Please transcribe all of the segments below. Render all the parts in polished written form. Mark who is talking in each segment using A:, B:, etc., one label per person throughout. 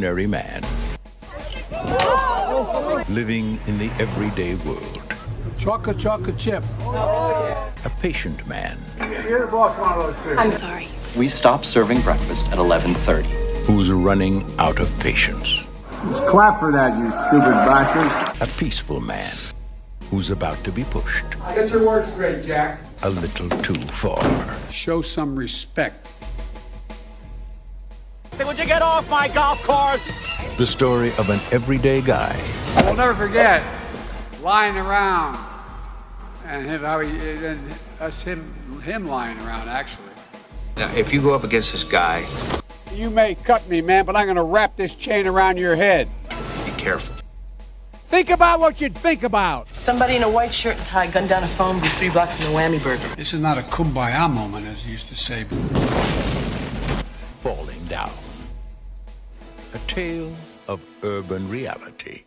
A: ordinary man living in the everyday world.
B: Chocolate chip.
A: A patient man
B: You're the boss one of those two.
C: I'm sorry.
D: We stopped serving breakfast at 11:30.
A: who's running out of patience.
B: Just clap for that, you stupid bastard.
A: A peaceful man who's about to be pushed
B: Get your words straight, Jack.
A: a little too far.
B: Show some respect.
E: Would you get off my golf course?
A: The story of an everyday guy
B: I'll never forget lying around and him lying around, actually.
F: Now, if you go up against this guy,
B: You may cut me, man, but I'm going to wrap this chain around your head.
F: be careful.
B: Think about what you'd think about.
C: Somebody in a white shirt and tie gunned down a phone booth 3 blocks from the Whammy Burger.
B: This is not a kumbaya moment, as you used to say.
A: falling down. A tale of urban reality.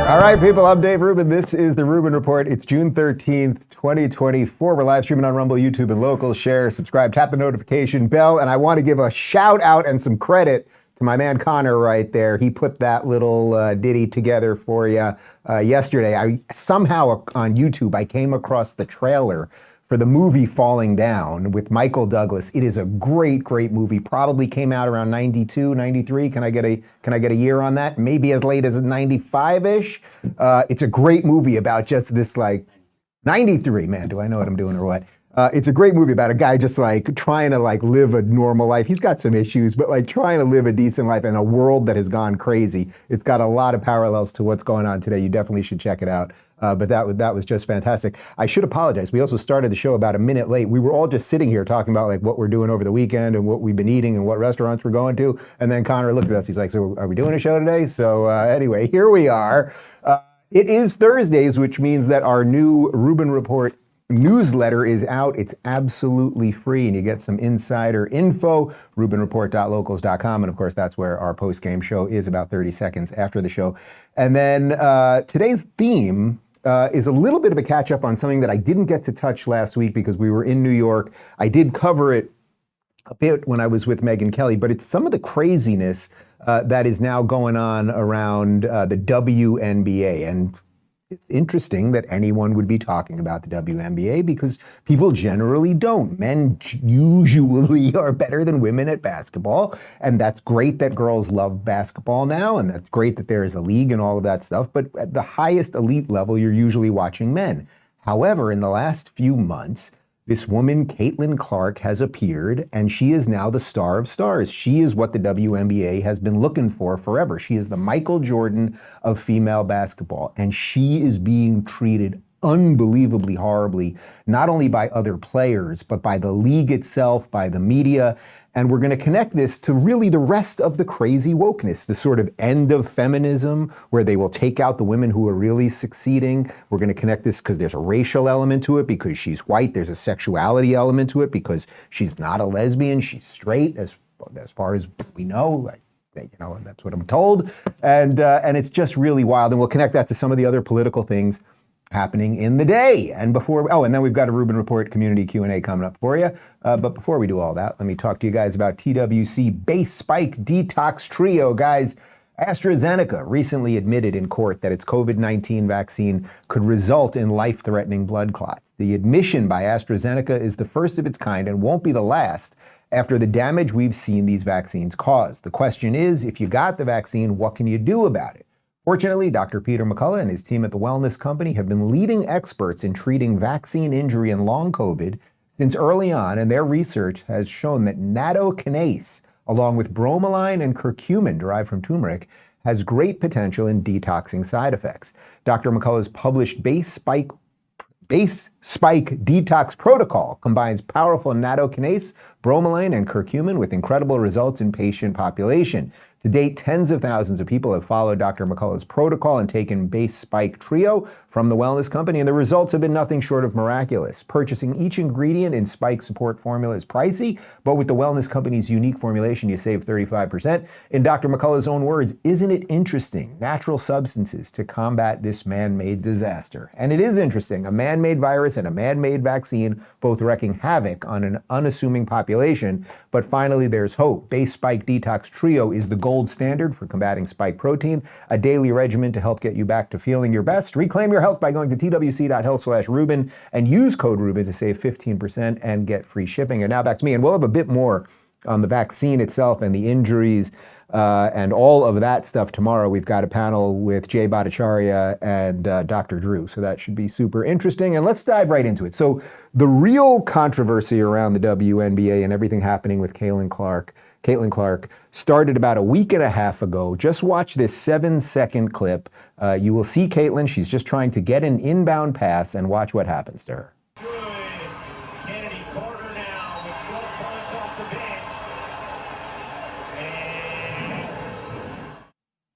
G: All right, people, I'm Dave Rubin. This is the Rubin Report. It's June 13th, 2024. We're live streaming on Rumble, YouTube, and Locals. Share, subscribe, tap the notification bell. And I want to give a shout out and some credit to my man Connor right there. He put that little ditty together for you yesterday. I somehow on YouTube, I came across the trailer for the movie Falling Down with Michael Douglas. It is a great, great movie. Probably came out around 92, 93. Can I get a year on that? Maybe as late as 95-ish. It's a great movie about just this, like, 93, man, do I know what I'm doing or what? It's a great movie about a guy just like trying to like live a normal life. He's got some issues, but like trying to live a decent life in a world that has gone crazy. It's got a lot of parallels to what's going on today. You definitely should check it out. But that was just fantastic. I should apologize. We also started the show about a minute late. We were all just sitting here talking about like what we're doing over the weekend and what we've been eating and what restaurants we're going to. And then Connor looked at us. He's like, "So are we doing a show today?" So anyway, here we are. It is Thursdays, which means that our new Rubin Report newsletter is out. It's absolutely free, and you get some insider info, rubinreport.locals.com. And of course, that's where our post-game show is about 30 seconds after the show. And then today's theme is a little bit of a catch-up on something that I didn't get to touch last week because we were in New York. I did cover it a bit when I was with Megyn Kelly, but it's some of the craziness that is now going on around the WNBA. And it's interesting that anyone would be talking about the WNBA because people generally don't. Men usually are better than women at basketball, and that's great that girls love basketball now, and that's great that there is a league and all of that stuff, but at the highest elite level, you're usually watching men. However, in the last few months, this woman, Caitlin Clark, has appeared, and she is now the star of stars. She is what the WNBA has been looking for forever. She is the Michael Jordan of female basketball, and she is being treated unbelievably horribly, not only by other players, but by the league itself, by the media. And we're going to connect this to really the rest of the crazy wokeness, the sort of end of feminism, where they will take out the women who are really succeeding. We're going to connect this because there's a racial element to it, because she's white. There's a sexuality element to it, because she's not a lesbian. She's straight, as far as we know. That's what I'm told. And it's just really wild. And we'll connect that to some of the other political things happening in the day. And then we've got a Rubin Report community Q&A coming up for you. But before we do all that, let me talk to you guys about TWC Base Spike Detox Trio. Guys, AstraZeneca recently admitted in court that its COVID-19 vaccine could result in life-threatening blood clots. The admission by AstraZeneca is the first of its kind and won't be the last after the damage we've seen these vaccines cause. The question is, if you got the vaccine, what can you do about it? Fortunately, Dr. Peter McCullough and his team at the Wellness Company have been leading experts in treating vaccine injury and long COVID since early on, and their research has shown that nattokinase, along with bromelain and curcumin derived from turmeric, has great potential in detoxing side effects. Dr. McCullough's published Base Spike Detox Protocol combines powerful nattokinase, bromelain, and curcumin with incredible results in patient population. To date, tens of thousands of people have followed Dr. McCullough's protocol and taken base spike trio from the wellness company, and the results have been nothing short of miraculous. Purchasing each ingredient in Spike Support formula is pricey, but with the wellness company's unique formulation, you save 35%. In Dr. McCullough's own words, isn't it interesting? Natural substances to combat this man-made disaster. And it is interesting. A man-made virus and a man-made vaccine both wreaking havoc on an unassuming population. But finally, there's hope. Base Spike Detox Trio is the gold standard for combating spike protein, a daily regimen to help get you back to feeling your best. Reclaim your health by going to twc.health/Rubin and use code Rubin to save 15% and get free shipping. And now back to me, and we'll have a bit more on the vaccine itself and the injuries and all of that stuff tomorrow. We've got a panel with Jay Bhattacharya and Dr. Drew, so that should be super interesting. And let's dive right into it. So the real controversy around the WNBA and everything happening with Caitlin Clark started about a week and a half ago. Just watch this 7-second clip. You will see Caitlin. She's just trying to get an inbound pass, and watch what happens to her.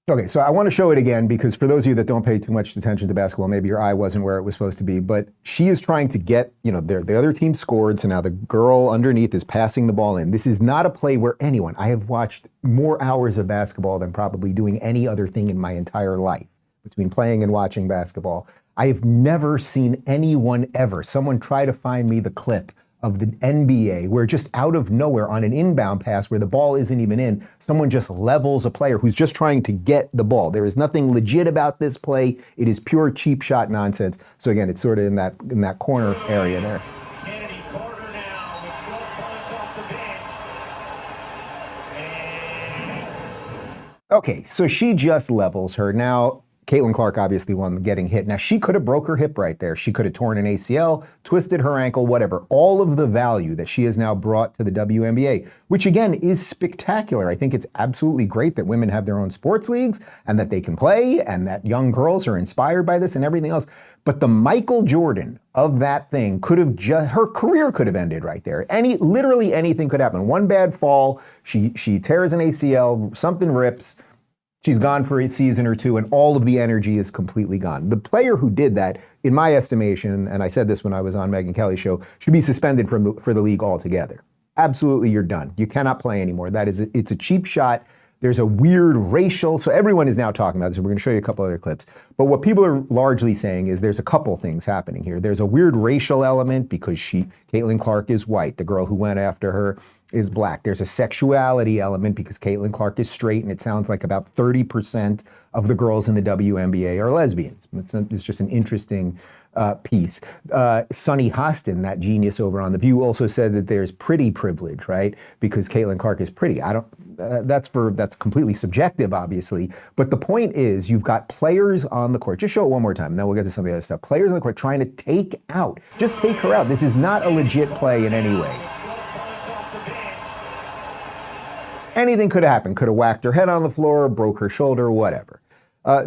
G: Okay, so I want to show it again because for those of you that don't pay too much attention to basketball, maybe your eye wasn't where it was supposed to be, but she is trying to get, the other team scored, so now the girl underneath is passing the ball in. This is not a play where I have watched more hours of basketball than probably doing any other thing in my entire life, between playing and watching basketball. I have never seen anyone ever, someone try to find me the clip of the NBA where just out of nowhere on an inbound pass where the ball isn't even in, someone just levels a player who's just trying to get the ball. There is nothing legit about this play. It is pure cheap shot nonsense. So again, it's sort of in that corner area there. Okay, so she just levels her. Now, Caitlin Clark obviously won getting hit. Now, she could have broke her hip right there. She could have torn an ACL, twisted her ankle, whatever. All of the value that she has now brought to the WNBA, which again is spectacular. I think it's absolutely great that women have their own sports leagues and that they can play and that young girls are inspired by this and everything else. But the Michael Jordan of that thing could have her career could have ended right there. Literally anything could happen. One bad fall, she tears an ACL, something rips. She's gone for a season or two, and all of the energy is completely gone. The player who did that, in my estimation, and I said this when I was on Megyn Kelly's show, should be suspended for the league altogether. Absolutely, you're done. You cannot play anymore. It's a cheap shot. There's a weird racial, so everyone is now talking about this, and we're going to show you a couple other clips. But what people are largely saying is there's a couple things happening here. There's a weird racial element because Caitlin Clark is white. The girl who went after her is black. There's a sexuality element because Caitlin Clark is straight, and it sounds like about 30% of the girls in the WNBA are lesbians. It's just an interesting piece. Sonny Hostin, that genius over on The View, also said that there's pretty privilege, right? Because Caitlin Clark is pretty. That's completely subjective, obviously. But the point is, you've got players on the court. Just show it one more time, and then we'll get to some of the other stuff. Players on the court trying to just take her out. This is not a legit play in any way. Anything could have happened. Could have whacked her head on the floor, broke her shoulder, whatever.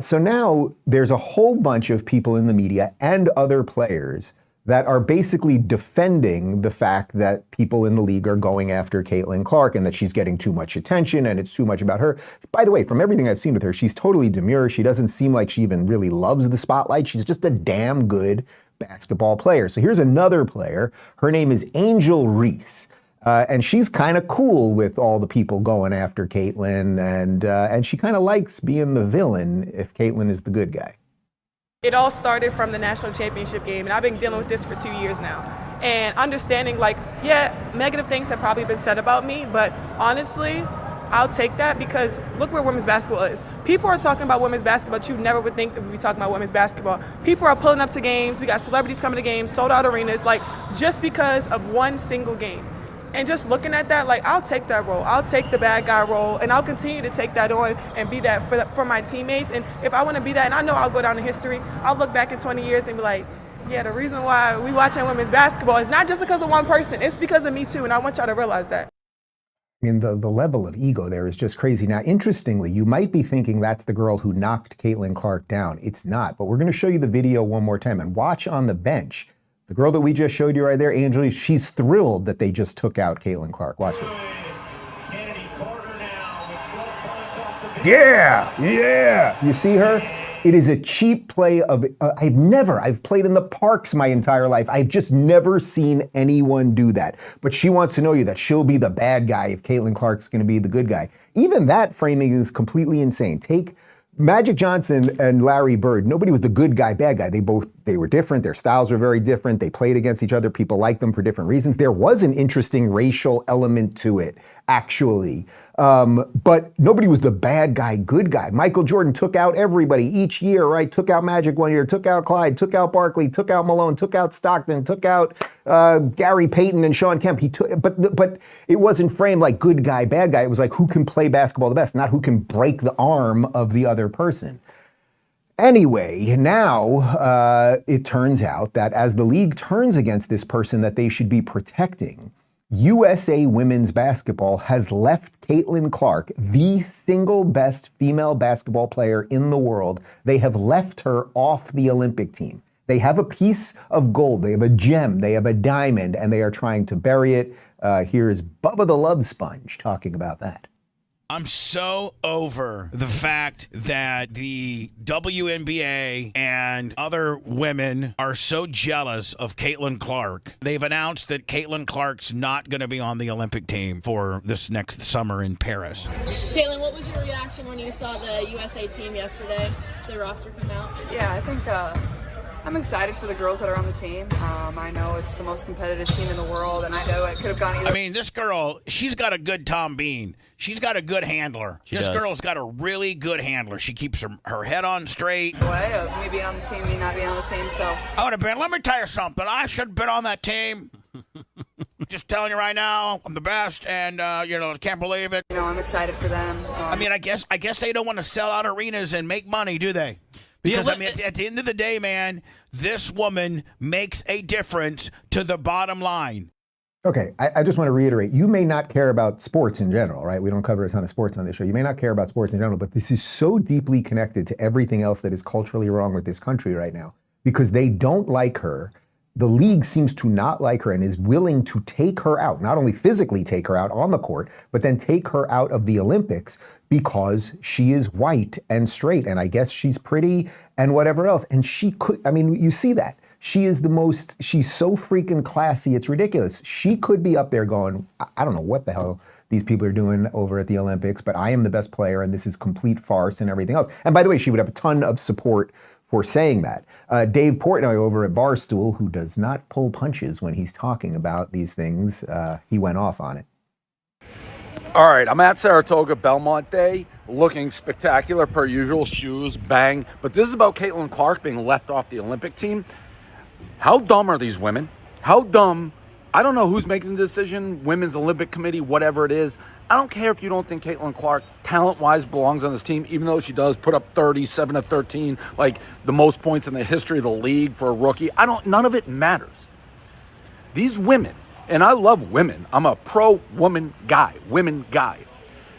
G: So now there's a whole bunch of people in the media and other players that are basically defending the fact that people in the league are going after Caitlin Clark and that she's getting too much attention and it's too much about her. By the way, from everything I've seen with her, she's totally demure. She doesn't seem like she even really loves the spotlight. She's just a damn good basketball player. So here's another player. Her name is Angel Reese. And she's kind of cool with all the people going after Caitlin, and she kind of likes being the villain if Caitlin is the good guy.
H: It all started from the national championship game, and I've been dealing with this for 2 years now. And understanding, negative things have probably been said about me, but honestly, I'll take that because look where women's basketball is. People are talking about women's basketball, but you never would think that we'd be talking about women's basketball. People are pulling up to games. We got celebrities coming to games, sold out arenas, just because of one single game. And just looking at that, I'll take that role. I'll take the bad guy role, and I'll continue to take that on and be that for my teammates. And if I want to be that, and I know I'll go down in history, I'll look back in 20 years and be like, yeah, the reason why we watching women's basketball is not just because of one person. It's because of me, too, and I want y'all to realize that.
G: I mean, the level of ego there is just crazy. Now, interestingly, you might be thinking that's the girl who knocked Caitlin Clark down. It's not, but we're going to show you the video one more time, and watch on the bench. The girl that we just showed you right there, Angel, she's thrilled that they just took out Caitlin Clark. Watch this. Yeah. You see her? It is a cheap play of, I've played in the parks my entire life. I've just never seen anyone do that. But she wants to know you that she'll be the bad guy if Caitlin Clark's going to be the good guy. Even that framing is completely insane. Take Magic Johnson and Larry Bird. Nobody was the good guy, bad guy. They were different. Their styles were very different. They played against each other. People liked them for different reasons. There was an interesting racial element to it, actually. But nobody was the bad guy, good guy. Michael Jordan took out everybody each year, right? Took out Magic one year, took out Clyde, took out Barkley, took out Malone, took out Stockton, took out Gary Payton and Sean Kemp. But it wasn't framed like good guy, bad guy. It was like who can play basketball the best, not who can break the arm of the other person. Anyway, now it turns out that as the league turns against this person that they should be protecting, USA women's basketball has left Caitlin Clark, the single best female basketball player in the world. They have left her off the Olympic team. They have a piece of gold, they have a gem, they have a diamond, and they are trying to bury it. Here is Bubba the Love Sponge talking about that.
I: I'm so over the fact that the WNBA and other women are so jealous of Caitlin Clark. They've announced that Caitlin Clark's not going to be on the Olympic team for this next summer in Paris.
J: Caitlin, what was your reaction when you saw the USA team yesterday, the roster come out?
K: Yeah, I think I'm excited for the girls that are on the team. I know it's the most competitive team in the world, and I know it could have gone either.
I: I mean, this girl, she's got a good Tom Bean. She's got a good handler. This girl's got a really good handler. She keeps her head on straight.
K: Way of me being on the team, me not being on the team, so.
I: I would have been, let me tell you something. I should have been on that team. Just telling you right now, I'm the best, and, I can't believe it.
K: I'm excited for them.
I: I mean, I guess they don't want to sell out arenas and make money, do they? Because, I mean, at the end of the day, man, this woman makes a difference to the bottom line.
G: Okay, I just want to reiterate, you may not care about sports in general, right? We don't cover a ton of sports on this show. You may not care about sports in general, but this is so deeply connected to everything else that is culturally wrong with this country right now because they don't like her. The league seems to not like her and is willing to take her out, not only physically take her out on the court, but then take her out of the Olympics because she is white and straight, and I guess she's pretty and whatever else. And she could, I mean, you see that. She's so freaking classy, it's ridiculous. She could be up there going, I don't know what the hell these people are doing over at the Olympics, but I am the best player and this is complete farce and everything else. And by the way, she would have a ton of support for saying that. Dave Portnoy over at Barstool, who does not pull punches when he's talking about these things, he went off on it.
L: All right, I'm at Saratoga Belmont Day, looking spectacular per usual, shoes, bang. But this is about Caitlin Clark being left off the Olympic team. How dumb are these women? How dumb? I don't know who's making the decision, Women's Olympic Committee, whatever it is. I don't care if you don't think Caitlin Clark, talent-wise, belongs on this team, even though she does put up 37 of 13, like the most points in the history of the league for a rookie. None of it matters. These women, and I love women. I'm a pro-woman guy, women guy.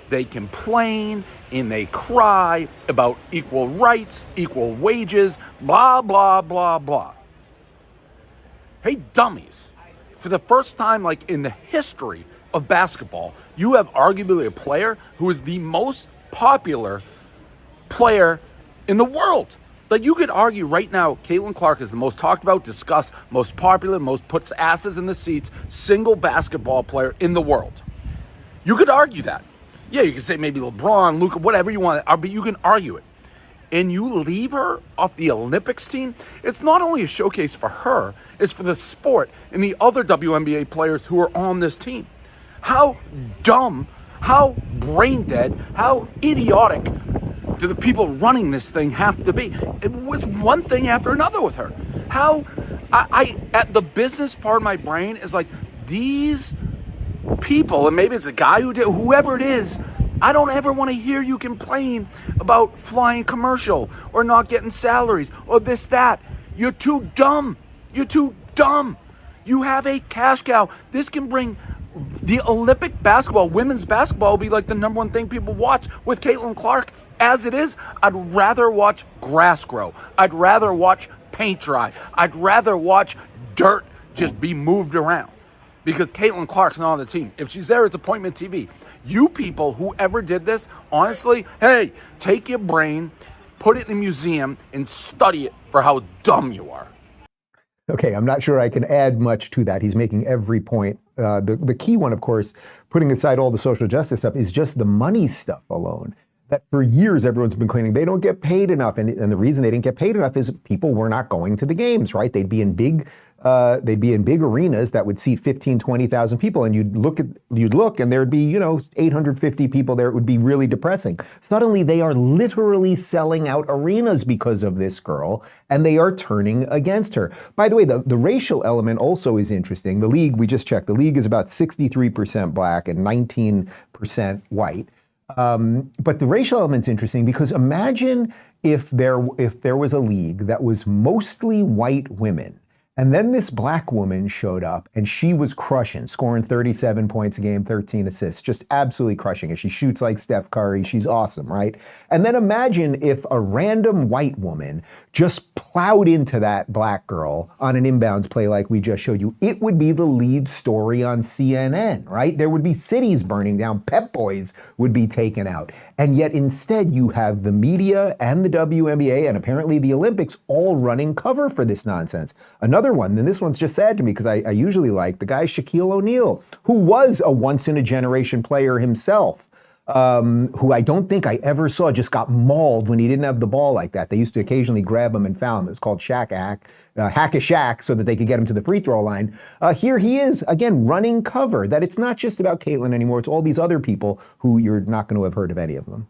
L: They complain and they cry about equal rights, equal wages, blah, blah, blah, blah. Hey, dummies. For the first time, like in the history of basketball, you have arguably a player who is the most popular player in the world. Like you could argue right now, Caitlin Clark is the most talked about, discussed, most popular, most puts asses in the seats, single basketball player in the world. You could argue that. Yeah, you could say maybe LeBron, Luka, whatever you want, but you can argue it. And you leave her off the Olympics team, it's not only a showcase for her, it's for the sport and the other WNBA players who are on this team. How dumb, how brain dead, how idiotic do the people running this thing have to be? It was one thing after another with her. How, at the business part of my brain is like, these people, and maybe it's a guy who did, whoever it is, I don't ever want to hear you complain about flying commercial or not getting salaries or this, that. You're too dumb. You're too dumb. You have a cash cow. This can bring the Olympic basketball, women's basketball will be like the number one thing people watch with Caitlin Clark. As it is, I'd rather watch grass grow. I'd rather watch paint dry. I'd rather watch dirt just be moved around. because Caitlin Clark's not on the team. If she's there, it's appointment TV. You people, whoever did this, honestly, hey, take your brain, put it in a museum, and study it for how dumb you are.
G: Okay, I'm not sure I can add much to that. He's making every point. The key one, of course, putting aside all the social justice stuff, is just the money stuff alone. That for years everyone's been claiming they don't get paid enough, and the reason they didn't get paid enough is people were not going to the games, right? They'd be in big arenas that would seat 15, 20,000 people, and you'd look and there'd be 850 people there. It would be really depressing. Suddenly they are literally selling out arenas because of this girl, and they are turning against her. By the way, the racial element also is interesting. The league, we just checked, the league is about 63% black and 19% white. But the racial element's interesting because imagine if there was a league that was mostly white women, and then this black woman showed up and she was crushing, scoring 37 points a game, 13 assists, just absolutely crushing it. She shoots like Steph Curry. She's awesome, right? And then imagine if a random white woman just plowed into that black girl on an inbounds play like we just showed you. It would be the lead story on CNN, right? There would be cities burning down. Pep Boys would be taken out. And yet instead you have the media and the WNBA and apparently the Olympics all running cover for this nonsense. Another one, and this one's just sad to me because I usually like the guy Shaquille O'Neal, who was a once-in-a-generation player himself, who I don't think I ever saw just got mauled when he didn't have the ball like that. They used to occasionally grab him and foul him. It was called Hack a Shaq, so that they could get him to the free throw line. Here he is, again, running cover, that it's not just about Caitlin anymore. It's all these other people who you're not going to have heard of any of them.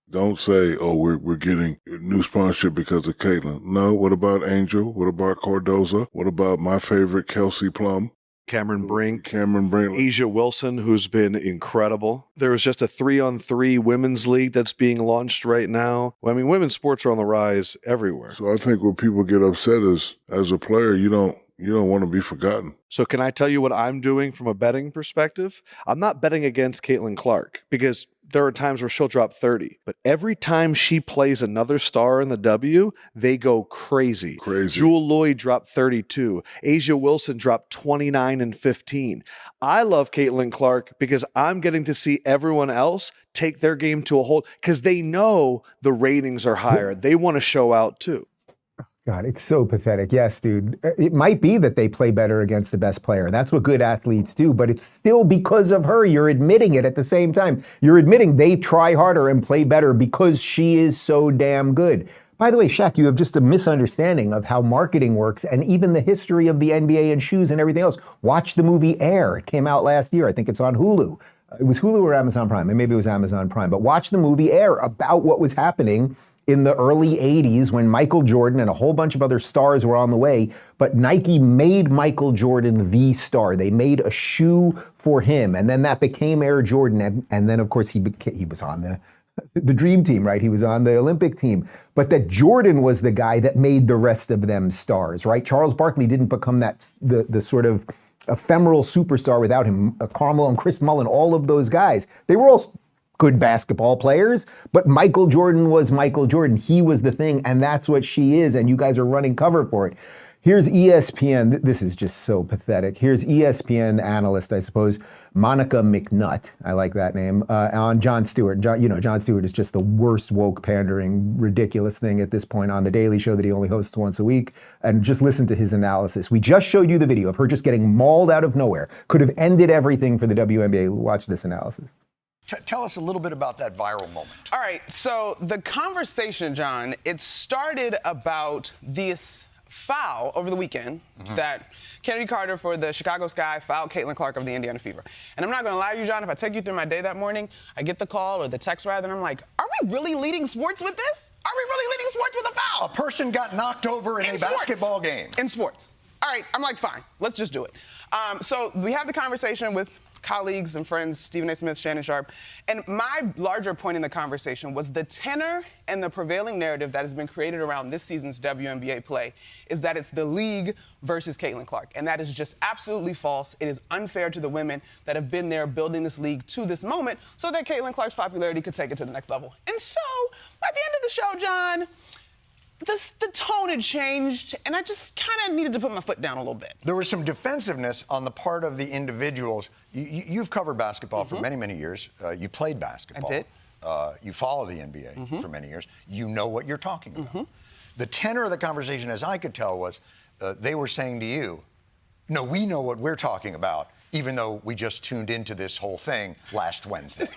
M: Don't say, oh, we're getting new sponsorship because of Caitlin. No, what about Angel? What about Cardoza? What about my favorite, Kelsey Plum?
N: Cameron Brink, Asia Wilson, who's been incredible. There was just a 3-on-3 women's league that's being launched right now. Well, I mean, women's sports are on the rise everywhere.
M: So I think when people get upset is, as a player, you don't want to be forgotten.
N: So can I tell you what I'm doing from a betting perspective? I'm not betting against Caitlin Clark because there are times where she'll drop 30. But every time she plays another star in the W, they go crazy. Jewel Lloyd dropped 32. Asia Wilson dropped 29 and 15. I love Caitlin Clark because I'm getting to see everyone else take their game to a whole, because they know the ratings are higher. They want to show out too.
G: God, it's so pathetic. Yes, dude. It might be that they play better against the best player. That's what good athletes do, but it's still because of her. You're admitting it at the same time. You're admitting they try harder and play better because she is so damn good. By the way, Shaq, you have just a misunderstanding of how marketing works and even the history of the NBA and shoes and everything else. Watch the movie Air. It came out last year. I think it's on Hulu. It was Hulu or Amazon Prime, and maybe it was Amazon Prime. But watch the movie Air about what was happening in the early 80s when Michael Jordan and a whole bunch of other stars were on the way, but Nike made Michael Jordan the star. They made a shoe for him, and then that became Air Jordan, and then of course he was on the dream team, right? He was on the Olympic team, but that Jordan was the guy that made the rest of them stars, right? Charles Barkley didn't become the sort of ephemeral superstar without him. Carmelo and Chris Mullin, all of those guys, they were all good basketball players, but Michael Jordan was Michael Jordan. He was the thing, and that's what she is, and you guys are running cover for it. Here's ESPN. This is just so pathetic. Here's ESPN analyst, I suppose, Monica McNutt. I like that name. On Jon Stewart. Jon Stewart is just the worst woke, pandering, ridiculous thing at this point on The Daily Show that he only hosts once a week. And just listen to his analysis. We just showed you the video of her just getting mauled out of nowhere. Could have ended everything for the WNBA. Watch this analysis.
O: Tell us a little bit about that viral moment.
P: All right, so the conversation, John, it started about this foul over the weekend that Kennedy Carter for the Chicago Sky fouled Caitlin Clark of the Indiana Fever. And I'm not going to lie to you, John, if I take you through my day that morning, I get the call or the text rather, and I'm like, are we really leading sports with this? Are we really leading sports with a foul?
O: A person got knocked over in a basketball game.
P: In sports. All right, I'm like, fine, let's just do it. So we have the conversation with colleagues and friends, Stephen A. Smith, Shannon Sharp, and my larger point in the conversation was the tenor and the prevailing narrative that has been created around this season's WNBA play is that it's the league versus Caitlin Clark, and that is just absolutely false. It is unfair to the women that have been there building this league to this moment so that Caitlin Clark's popularity could take it to the next level. And so, by the end of the show, John, the tone had changed, and I just kind of needed to put my foot down a little bit.
O: There was some defensiveness on the part of the individuals. You've covered basketball for many, many years. You played basketball.
P: I did.
O: You follow the NBA for many years. You know what you're talking about. The tenor of the conversation, as I could tell, was they were saying to you, no, we know what we're talking about, even though we just tuned into this whole thing last Wednesday.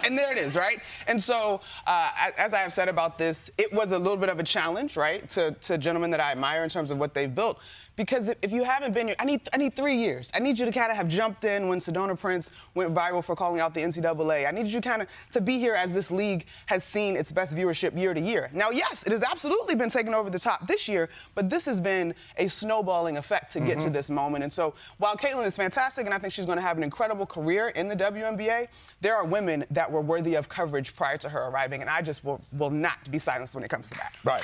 P: And there it is, right? And so, as I have said about this, it was a little bit of a challenge, right, to gentlemen that I admire in terms of what they've built. Because if you haven't been here, I need 3 years. I need you to kind of have jumped in when Sedona Prince went viral for calling out the NCAA. I need you kind of to be here as this league has seen its best viewership year to year. Now, yes, it has absolutely been taken over the top this year, but this has been a snowballing effect to get to this moment. And so, while Caitlin is fantastic, and I think she's going to have an incredible career in the WNBA, there are women that were worthy of coverage prior to her arriving, and I just will not be silenced when it comes to that.
O: Right.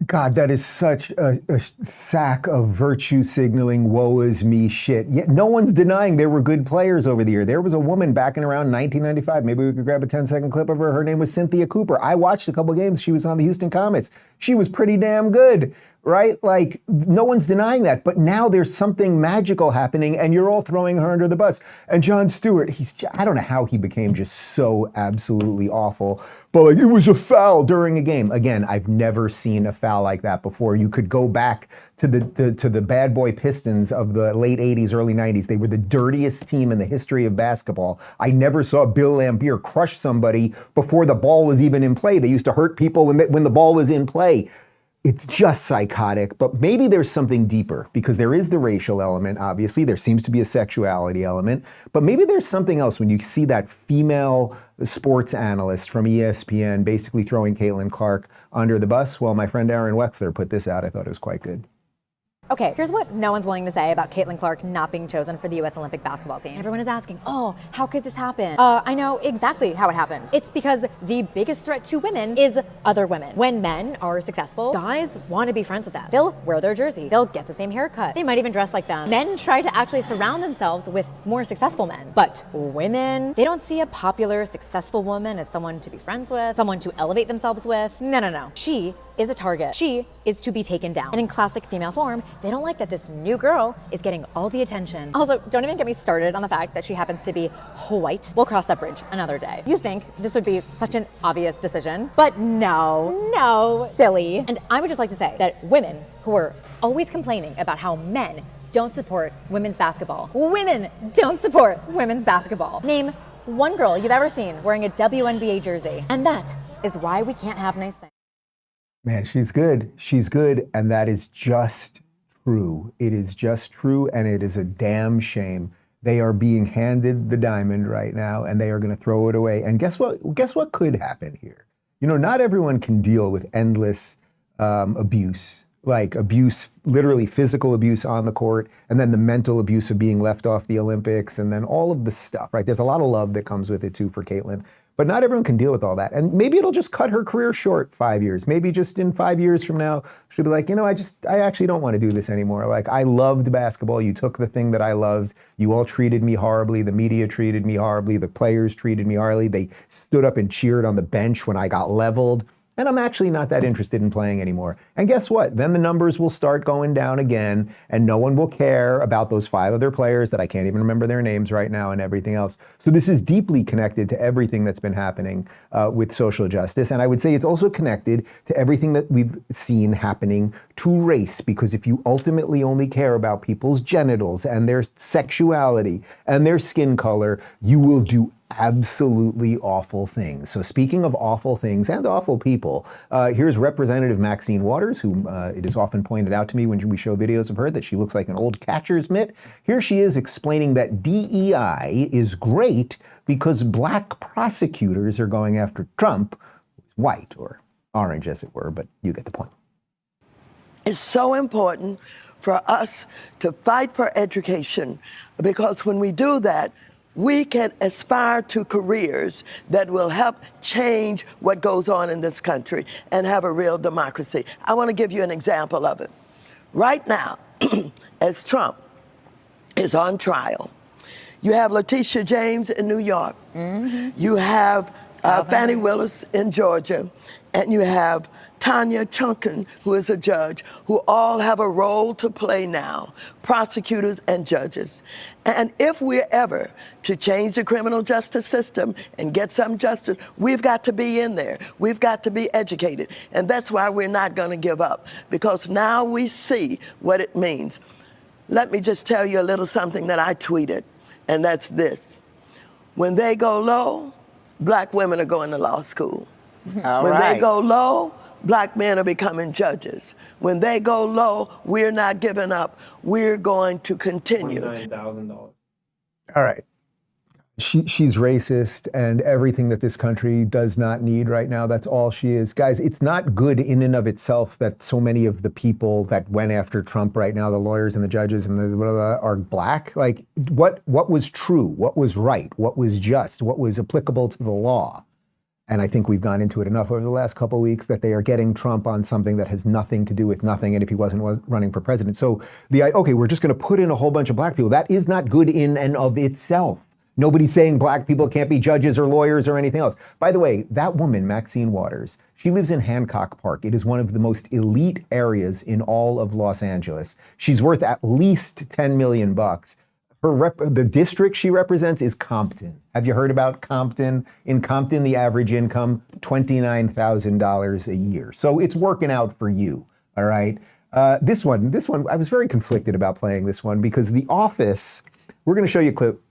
G: God, that is such a sack of virtue signaling, woe is me shit. Yet no one's denying there were good players over the year. There was a woman back in around 1995. Maybe we could grab a 10-second clip of her. Her name was Cynthia Cooper. I watched a couple games. She was on the Houston Comets. She was pretty damn good, right? Like, no one's denying that. But now there's something magical happening, and you're all throwing her under the bus. And Jon Stewart, I don't know how he became just so absolutely awful. But like, it was a foul during a game. Again, I've never seen a foul like that before. You could go back to the bad boy Pistons of the late 80s, early 90s. They were the dirtiest team in the history of basketball. I never saw Bill Laimbeer crush somebody before the ball was even in play. They used to hurt people when the ball was in play. It's just psychotic, but maybe there's something deeper, because there is the racial element, obviously. There seems to be a sexuality element, but maybe there's something else when you see that female sports analyst from ESPN basically throwing Caitlin Clark under the bus. Well, my friend Arynne Wexler put this out. I thought it was quite good.
Q: Okay, here's what no one's willing to say about Caitlin Clark not being chosen for the U.S. Olympic basketball team. Everyone is asking, oh, how could this happen? I know exactly how it happened. It's because the biggest threat to women is other women. When men are successful, guys want to be friends with them. They'll wear their jersey. They'll get the same haircut. They might even dress like them. Men try to actually surround themselves with more successful men. But women, they don't see a popular, successful woman as someone to be friends with, someone to elevate themselves with. No. She is a target. She is to be taken down. And in classic female form, they don't like that this new girl is getting all the attention. Also, don't even get me started on the fact that she happens to be white. We'll cross that bridge another day. You think this would be such an obvious decision, but no, silly. And I would just like to say that women who are always complaining about how men don't support women's basketball. Women don't support women's basketball. Name one girl you've ever seen wearing a WNBA jersey. And that is why we can't have nice things.
G: Man, she's good. She's good. And that is just true. It is just true. And it is a damn shame. They are being handed the diamond right now, and they are going to throw it away. And guess what? Guess what could happen here? You know, not everyone can deal with endless abuse, like abuse, literally physical abuse on the court, and then the mental abuse of being left off the Olympics, and then all of the stuff, right? There's a lot of love that comes with it too for Caitlin. But not everyone can deal with all that. And maybe it'll just cut her career short 5 years. Maybe just in 5 years from now, she'll be like, you know, I actually don't want to do this anymore. Like, I loved basketball. You took the thing that I loved. You all treated me horribly. The media treated me horribly. The players treated me horribly. They stood up and cheered on the bench when I got leveled. And I'm actually not that interested in playing anymore. And guess what? Then the numbers will start going down again, and no one will care about those 5 other players that I can't even remember their names right now and everything else. So this is deeply connected to everything that's been happening with social justice. And I would say it's also connected to everything that we've seen happening to race, because if you ultimately only care about people's genitals and their sexuality and their skin color, you will do absolutely awful things. So speaking of awful things and awful people, here's Representative Maxine Waters, who it is often pointed out to me when we show videos of her that she looks like an old catcher's mitt. Here she is explaining that DEI is great because black prosecutors are going after Trump, who's white or orange as it were, but you get the point.
R: It's so important for us to fight for education, because when we do that, we can aspire to careers that will help change what goes on in this country and have a real democracy. I want to give you an example of it. Right now, as Trump is on trial, you have Letitia James in New York. Mm-hmm. You have Fannie Willis in Georgia, and you have Tanya Chunkin, who is a judge, who all have a role to play now, prosecutors and judges. And if we're ever to change the criminal justice system and get some justice, we've got to be in there. We've got to be educated. And that's why we're not going to give up, because now we see what it means. Let me just tell you a little something that I tweeted, and that's this. When they go low, black women are going to law school. When they go low, black men are becoming judges. When they go low, we're not giving up. We're going to continue.
S: $29,000.
G: All right. She's racist, and everything that this country does not need right now, that's all she is. Guys, it's not good in and of itself that so many of the people that went after Trump right now, the lawyers and the judges and the blah, blah, blah, are black. Like, what was true? What was right? What was just? What was applicable to the law? And I think we've gone into it enough over the last couple of weeks that they are getting Trump on something that has nothing to do with nothing, and if he wasn't running for president. So, okay, we're just going to put in a whole bunch of black people. That is not good in and of itself. Nobody's saying black people can't be judges or lawyers or anything else. By the way, that woman, Maxine Waters, she lives in Hancock Park. It is one of the most elite areas in all of Los Angeles. She's worth at least $10 million. The district she represents is Compton. Have you heard about Compton? In Compton, the average income, $29,000 a year. So it's working out for you, all right? This one, I was very conflicted about playing this one because The Office, we're gonna show you a clip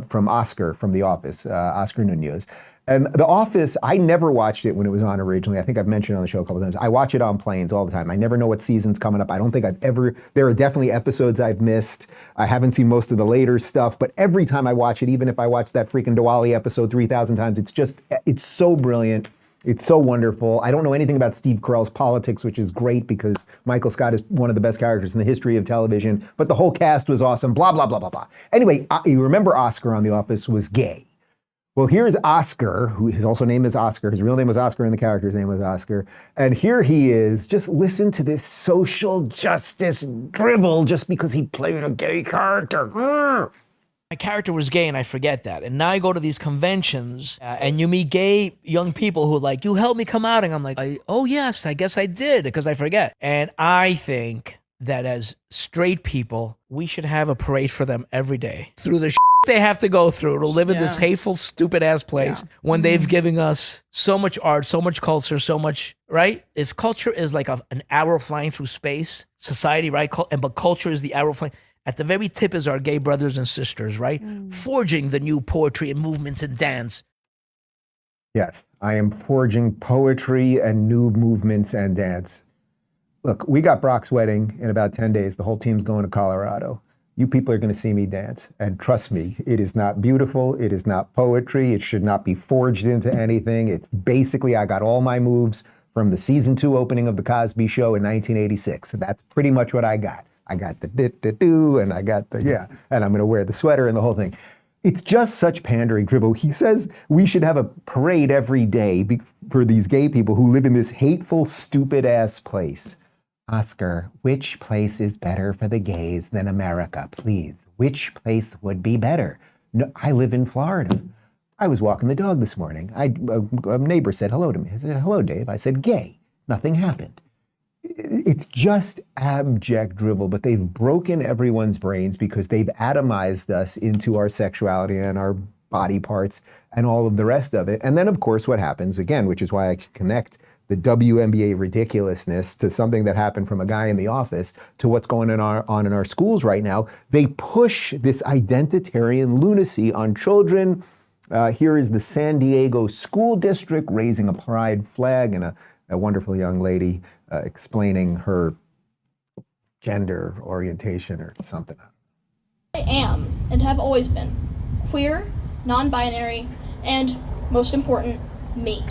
G: from Oscar from The Office, Oscar Nunez. And The Office, I never watched it when it was on originally. I think I've mentioned it on the show a couple of times. I watch it on planes all the time. I never know what season's coming up. I don't think there are definitely episodes I've missed. I haven't seen most of the later stuff, but every time I watch it, even if I watch that freaking Diwali episode 3,000 times, it's so brilliant. It's so wonderful. I don't know anything about Steve Carell's politics, which is great because Michael Scott is one of the best characters in the history of television, but the whole cast was awesome, blah, blah, blah, blah, blah. Anyway, you remember Oscar on The Office was gay. Well, here's Oscar, who his also name is Oscar. His real name was Oscar and the character's name was Oscar. And here he is. Just listen to this social justice drivel just because he played a gay character.
T: My character was gay and I forget that. And now I go to these conventions and you meet gay young people who are like, you helped me come out. And I'm like, oh yes, I guess I did because I forget. And I think that as straight people, we should have a parade for them every day through the they have to go through to live in this hateful, stupid ass place when they've given us so much art, so much culture, so much, right? If culture is like an arrow flying through space, society, right? But culture is the arrow flying. At the very tip is our gay brothers and sisters, right? Forging the new poetry and movements and dance.
G: Yes, I am forging poetry and new movements and dance. Look, we got Brock's wedding in about 10 days. The whole team's going to Colorado. You people are going to see me dance. And trust me, it is not beautiful. It is not poetry. It should not be forged into anything. It's basically, I got all my moves from the season 2 opening of The Cosby Show in 1986. That's pretty much what I got. I got the do and I got the, and I'm going to wear the sweater and the whole thing. It's just such pandering dribble. He says we should have a parade every day for these gay people who live in this hateful, stupid ass place. Oscar, which place is better for the gays than America? Please, which place would be better? No, I live in Florida. I was walking the dog this morning. A neighbor said hello to me. I said, hello, Dave. I said, gay. Nothing happened. It's just abject drivel, but they've broken everyone's brains because they've atomized us into our sexuality and our body parts and all of the rest of it. And then, of course, what happens, again, which is why I connect the WNBA ridiculousness to something that happened from a guy in The Office to what's going on in our schools right now. They push this identitarian lunacy on children. Here is the San Diego School District raising a pride flag and a wonderful young lady explaining her gender orientation or something.
U: I am and have always been queer, non-binary, and most important, me.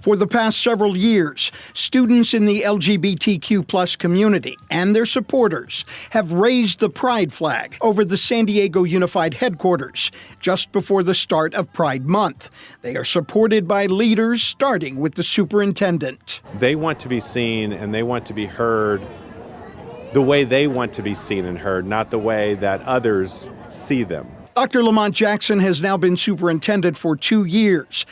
V: For the past several years, students in the LGBTQ+ community and their supporters have raised the pride flag over the San Diego Unified Headquarters just before the start of Pride Month. They are supported by leaders, starting with the superintendent.
W: They want to be seen and they want to be heard the way they want to be seen and heard, not the way that others see them.
V: Dr. Lamont Jackson has now been superintendent for 2 years.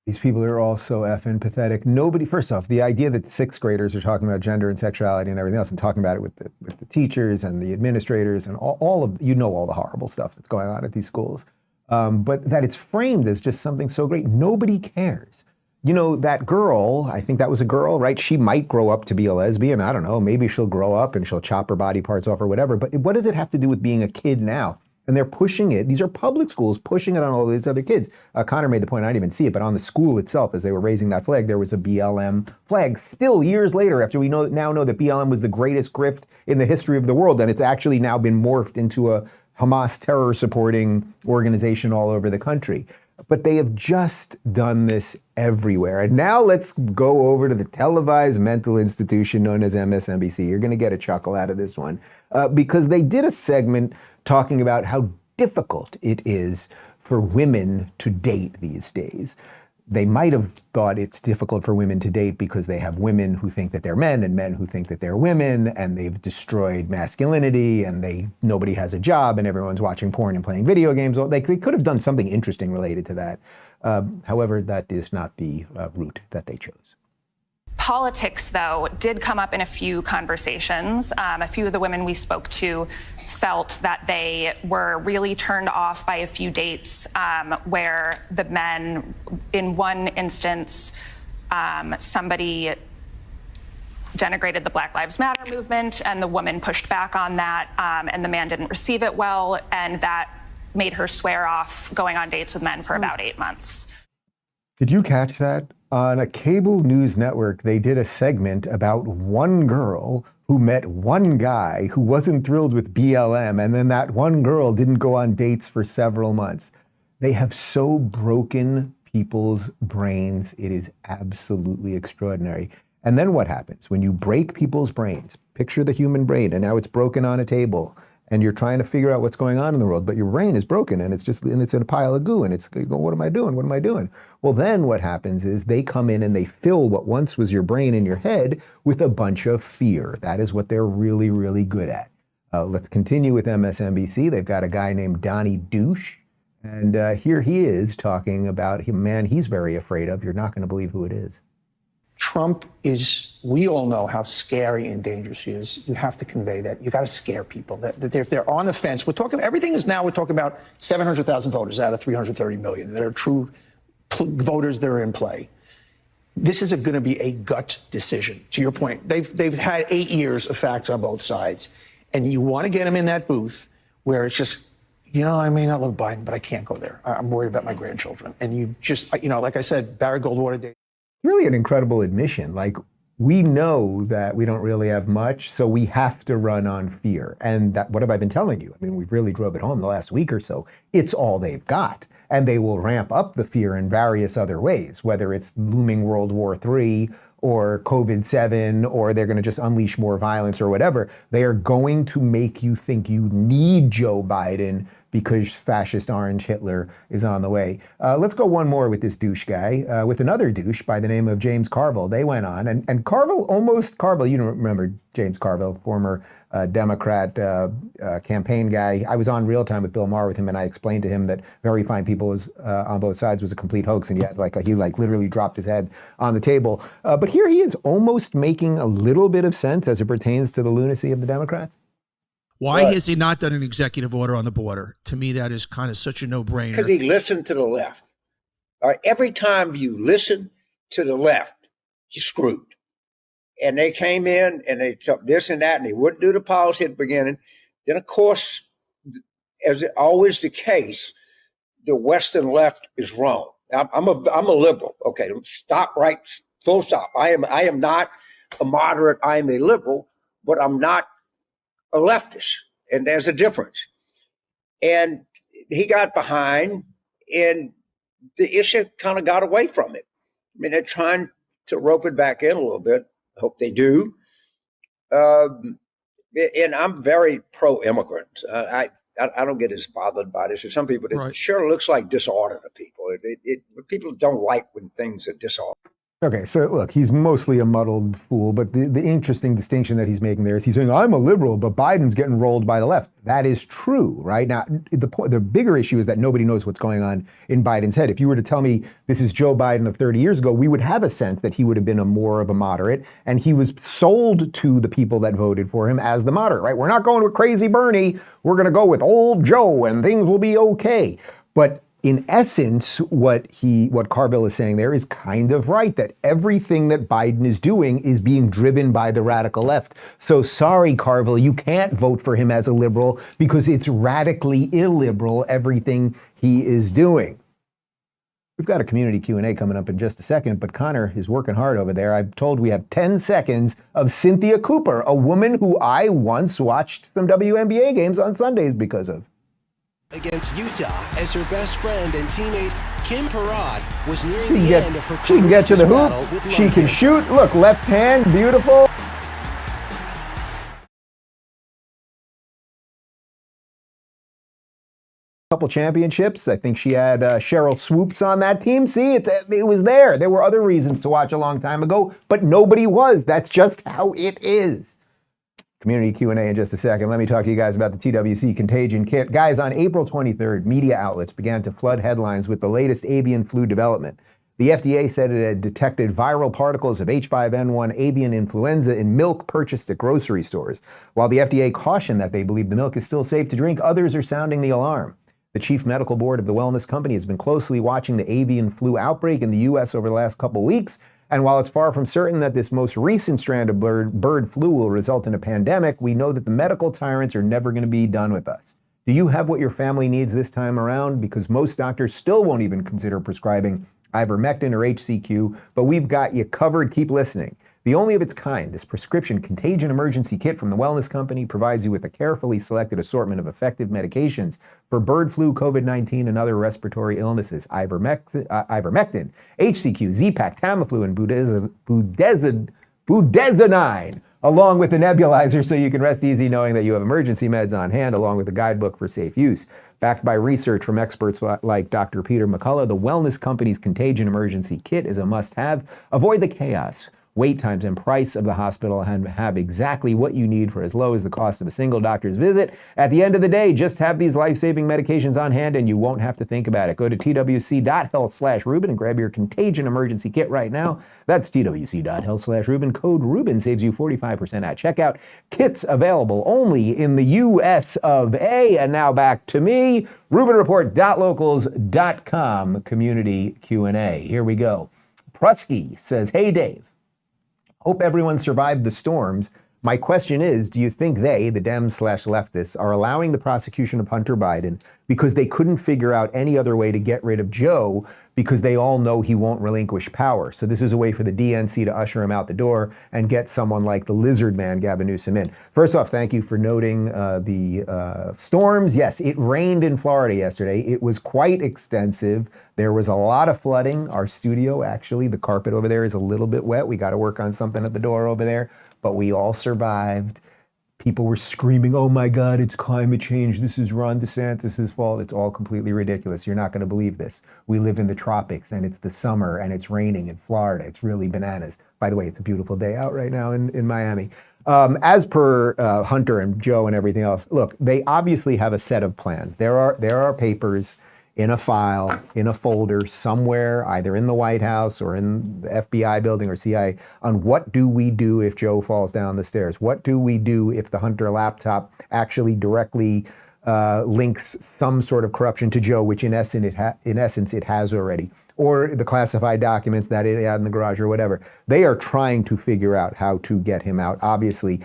G: These people are all so effing pathetic. Nobody, first off, the idea that sixth graders are talking about gender and sexuality and everything else and talking about it with the teachers and the administrators and all of, all the horrible stuff that's going on at these schools. But that it's framed as just something so great. Nobody cares. That girl, I think that was a girl, right? She might grow up to be a lesbian. I don't know. Maybe she'll grow up and she'll chop her body parts off or whatever. But what does it have to do with being a kid now? And they're pushing it. These are public schools pushing it on all these other kids. Connor made the point, I didn't even see it, but on the school itself, as they were raising that flag, there was a BLM flag. Still years later, after we now know that BLM was the greatest grift in the history of the world, and it's actually now been morphed into a Hamas terror-supporting organization all over the country. But they have just done this everywhere. And now let's go over to the televised mental institution known as MSNBC. You're going to get a chuckle out of this one because they did a segment talking about how difficult it is for women to date these days. They might have thought it's difficult for women to date because they have women who think that they're men and men who think that they're women, and they've destroyed masculinity, and nobody has a job, and everyone's watching porn and playing video games. They could have done something interesting related to that. However, that is not the route that they chose.
D: Politics, though, did come up in a few conversations. A few of the women we spoke to felt that they were really turned off by a few dates where the men, in one instance, somebody denigrated the Black Lives Matter movement, and the woman pushed back on that, and the man didn't receive it well, and that made her swear off going on dates with men for about 8 months.
G: Did you catch that? On a cable news network, they did a segment about one girl who met one guy who wasn't thrilled with BLM, and then that one girl didn't go on dates for several months. They have so broken people's brains. It is absolutely extraordinary. And then what happens when you break people's brains? Picture the human brain, and now it's broken on a table, and you're trying to figure out what's going on in the world, but your brain is broken, and it's in a pile of goo, and you go, what am I doing? What am I doing? Well, then what happens is they come in and they fill what once was your brain in your head with a bunch of fear. That is what they're really, really good at. Let's continue with MSNBC. They've got a guy named Donny Deutsch, and here he is talking about him, man he's very afraid of. You're not going to believe who it is.
E: Trump is, we all know how scary and dangerous he is. You have to convey that. You got to scare people. That if they're on the fence, we're talking about 700,000 voters out of 330 million that are true voters that are in play. This is going to be a gut decision. To your point, they've had 8 years of facts on both sides, and you want to get them in that booth where it's just, I may not love Biden, but I can't go there. I'm worried about my grandchildren. And you just, like I said, Barry Goldwater Day.
G: Really an incredible admission. Like, we know that we don't really have much, so we have to run on fear. And what have I been telling you? I mean, we've really drove it home the last week or so. It's all they've got. And they will ramp up the fear in various other ways, whether it's looming World War III or COVID-7, or they're going to just unleash more violence or whatever. They are going to make you think you need Joe Biden because fascist orange Hitler is on the way. Let's go one more with this douche guy, with another douche by the name of James Carville. They went on, and Carville, you don't remember James Carville, former Democrat campaign guy. I was on Real Time with Bill Maher with him, and I explained to him that Very Fine People on both sides was a complete hoax, and he literally dropped his head on the table. But here he is almost making a little bit of sense as it pertains to the lunacy of the Democrats.
S: Why has he not done an executive order on the border? To me, that is kind of such a no-brainer.
X: Because he listened to the left. All right, every time you listen to the left, you're screwed. And they came in and they took this and that, and they wouldn't do the policy at the beginning. Then, of course, as always the case, the Western left is wrong. I'm a liberal. Okay, stop right, full stop. I am not a moderate. I am a liberal, but I'm not a leftist, and there's a difference. And he got behind, and the issue kind of got away from it. I mean, they're trying to rope it back in a little bit. I hope they do. And I'm very pro-immigrant. I don't get as bothered by this. There's some people that sure looks like disorder to people. People don't like when things are disorder.
G: Okay, so look, he's mostly a muddled fool, but the interesting distinction that he's making there is he's saying, I'm a liberal, but Biden's getting rolled by the left. That is true, right? Now, the bigger issue is that nobody knows what's going on in Biden's head. If you were to tell me this is Joe Biden of 30 years ago, we would have a sense that he would have been more of a moderate, and he was sold to the people that voted for him as the moderate, right? We're not going with crazy Bernie. We're going to go with old Joe, and things will be okay. But in essence, what Carville is saying there is kind of right, that everything that Biden is doing is being driven by the radical left. So sorry, Carville, you can't vote for him as a liberal because it's radically illiberal, everything he is doing. We've got a community Q&A coming up in just a second, but Connor is working hard over there. I'm told we have 10 seconds of Cynthia Cooper, a woman who I once watched some WNBA games on Sundays because of.
A: Against Utah, as her best friend and teammate Kim Parad was nearing
G: She
A: the end of her
G: can get to the hoop. She can shoot. Look, left hand, beautiful. Couple championships. I think she had Cheryl Swoops on that team. See, it was there. There were other reasons to watch a long time ago, but nobody was. That's just how it is. Community Q&A in just a second. Let me talk to you guys about the TWC Contagion Kit. Guys, on April 23rd, media outlets began to flood headlines with the latest avian flu development. The FDA said it had detected viral particles of H5N1 avian influenza in milk purchased at grocery stores. While the FDA cautioned that they believe the milk is still safe to drink, others are sounding the alarm. The chief medical board of the wellness company has been closely watching the avian flu outbreak in the U.S. over the last couple weeks. And while it's far from certain that this most recent strand of bird flu will result in a pandemic, we know that the medical tyrants are never going to be done with us. Do you have what your family needs this time around? Because most doctors still won't even consider prescribing ivermectin or HCQ, but we've got you covered. Keep listening. The only of its kind, this prescription contagion emergency kit from the Wellness Company provides you with a carefully selected assortment of effective medications for bird flu, COVID-19, and other respiratory illnesses. Ivermectin, HCQ, Z-Pak, Tamiflu, and budesonide, along with the nebulizer so you can rest easy knowing that you have emergency meds on hand, along with a guidebook for safe use. Backed by research from experts like Dr. Peter McCullough, the Wellness Company's Contagion Emergency Kit is a must-have. Avoid the chaos, wait times, and price of the hospital and have exactly what you need for as low as the cost of a single doctor's visit. At the end of the day, just have these life-saving medications on hand and you won't have to think about it. Go to twc.health/Rubin and grab your Contagion Emergency Kit right now. That's twc.health/Rubin. Code Rubin saves you 45% at checkout. Kits available only in the US of A. And now back to me, RubinReport.locals.com community Q&A. Here we go. Prusky says, hey, Dave. Hope everyone survived the storms. My question is, do you think they, the Dems/leftists, are allowing the prosecution of Hunter Biden because they couldn't figure out any other way to get rid of Joe because they all know he won't relinquish power? So this is a way for the DNC to usher him out the door and get someone like the lizard man, Gavin Newsom, in. First off, thank you for noting the storms. Yes, it rained in Florida yesterday. It was quite extensive. There was a lot of flooding. Our studio, actually, the carpet over there is a little bit wet. We got to work on something at the door over there. But we all survived. People were screaming, oh my God, it's climate change. This is Ron DeSantis' fault. It's all completely ridiculous. You're not going to believe this. We live in the tropics and it's the summer and it's raining in Florida. It's really bananas. By the way, it's a beautiful day out right now in Miami. As per Hunter and Joe and everything else, look, they obviously have a set of plans. There are papers in a file, in a folder somewhere, either in the White House or in the FBI building or CIA, on what do we do if Joe falls down the stairs? What do we do if the Hunter laptop actually directly links some sort of corruption to Joe, which in essence it has already, or the classified documents that it had in the garage or whatever. They are trying to figure out how to get him out, obviously.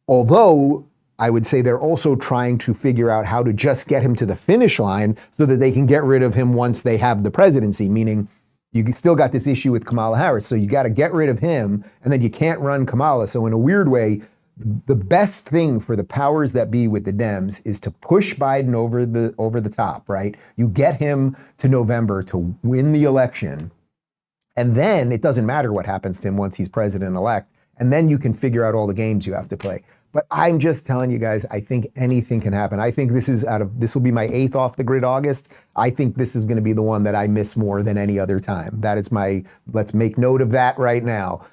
G: Although I would say they're also trying to figure out how to just get him to the finish line so that they can get rid of him once they have the presidency, meaning you still got this issue with Kamala Harris. So you got to get rid of him and then you can't run Kamala. So in a weird way, the best thing for the powers that be with the Dems is to push Biden over the top, right? You get him to November to win the election. And then it doesn't matter what happens to him once he's president-elect. And then you can figure out all the games you have to play. But I'm just telling you guys, I think anything can happen. I think this will be my 8th off the grid August. I think this is going to be the one that I miss more than any other time. That is let's make note of that right now.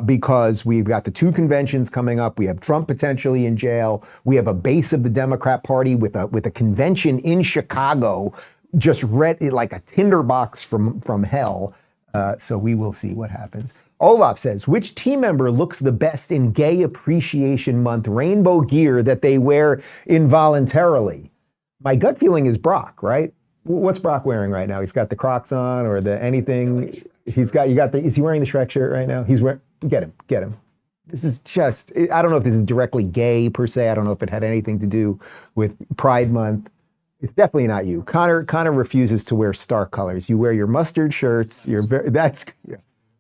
G: Because we've got the 2 conventions coming up. We have Trump potentially in jail. We have a base of the Democrat Party with a convention in Chicago, just read like a tinderbox from hell. So we will see what happens. Olaf says, which team member looks the best in Gay Appreciation Month rainbow gear that they wear involuntarily? My gut feeling is Brock, right? What's Brock wearing right now? He's got the Crocs on or the anything. Is he wearing the Shrek shirt right now? Get him. This is just, I don't know if this is directly gay per se. I don't know if it had anything to do with Pride Month. It's definitely not you. Connor refuses to wear stark colors. You wear your mustard shirts.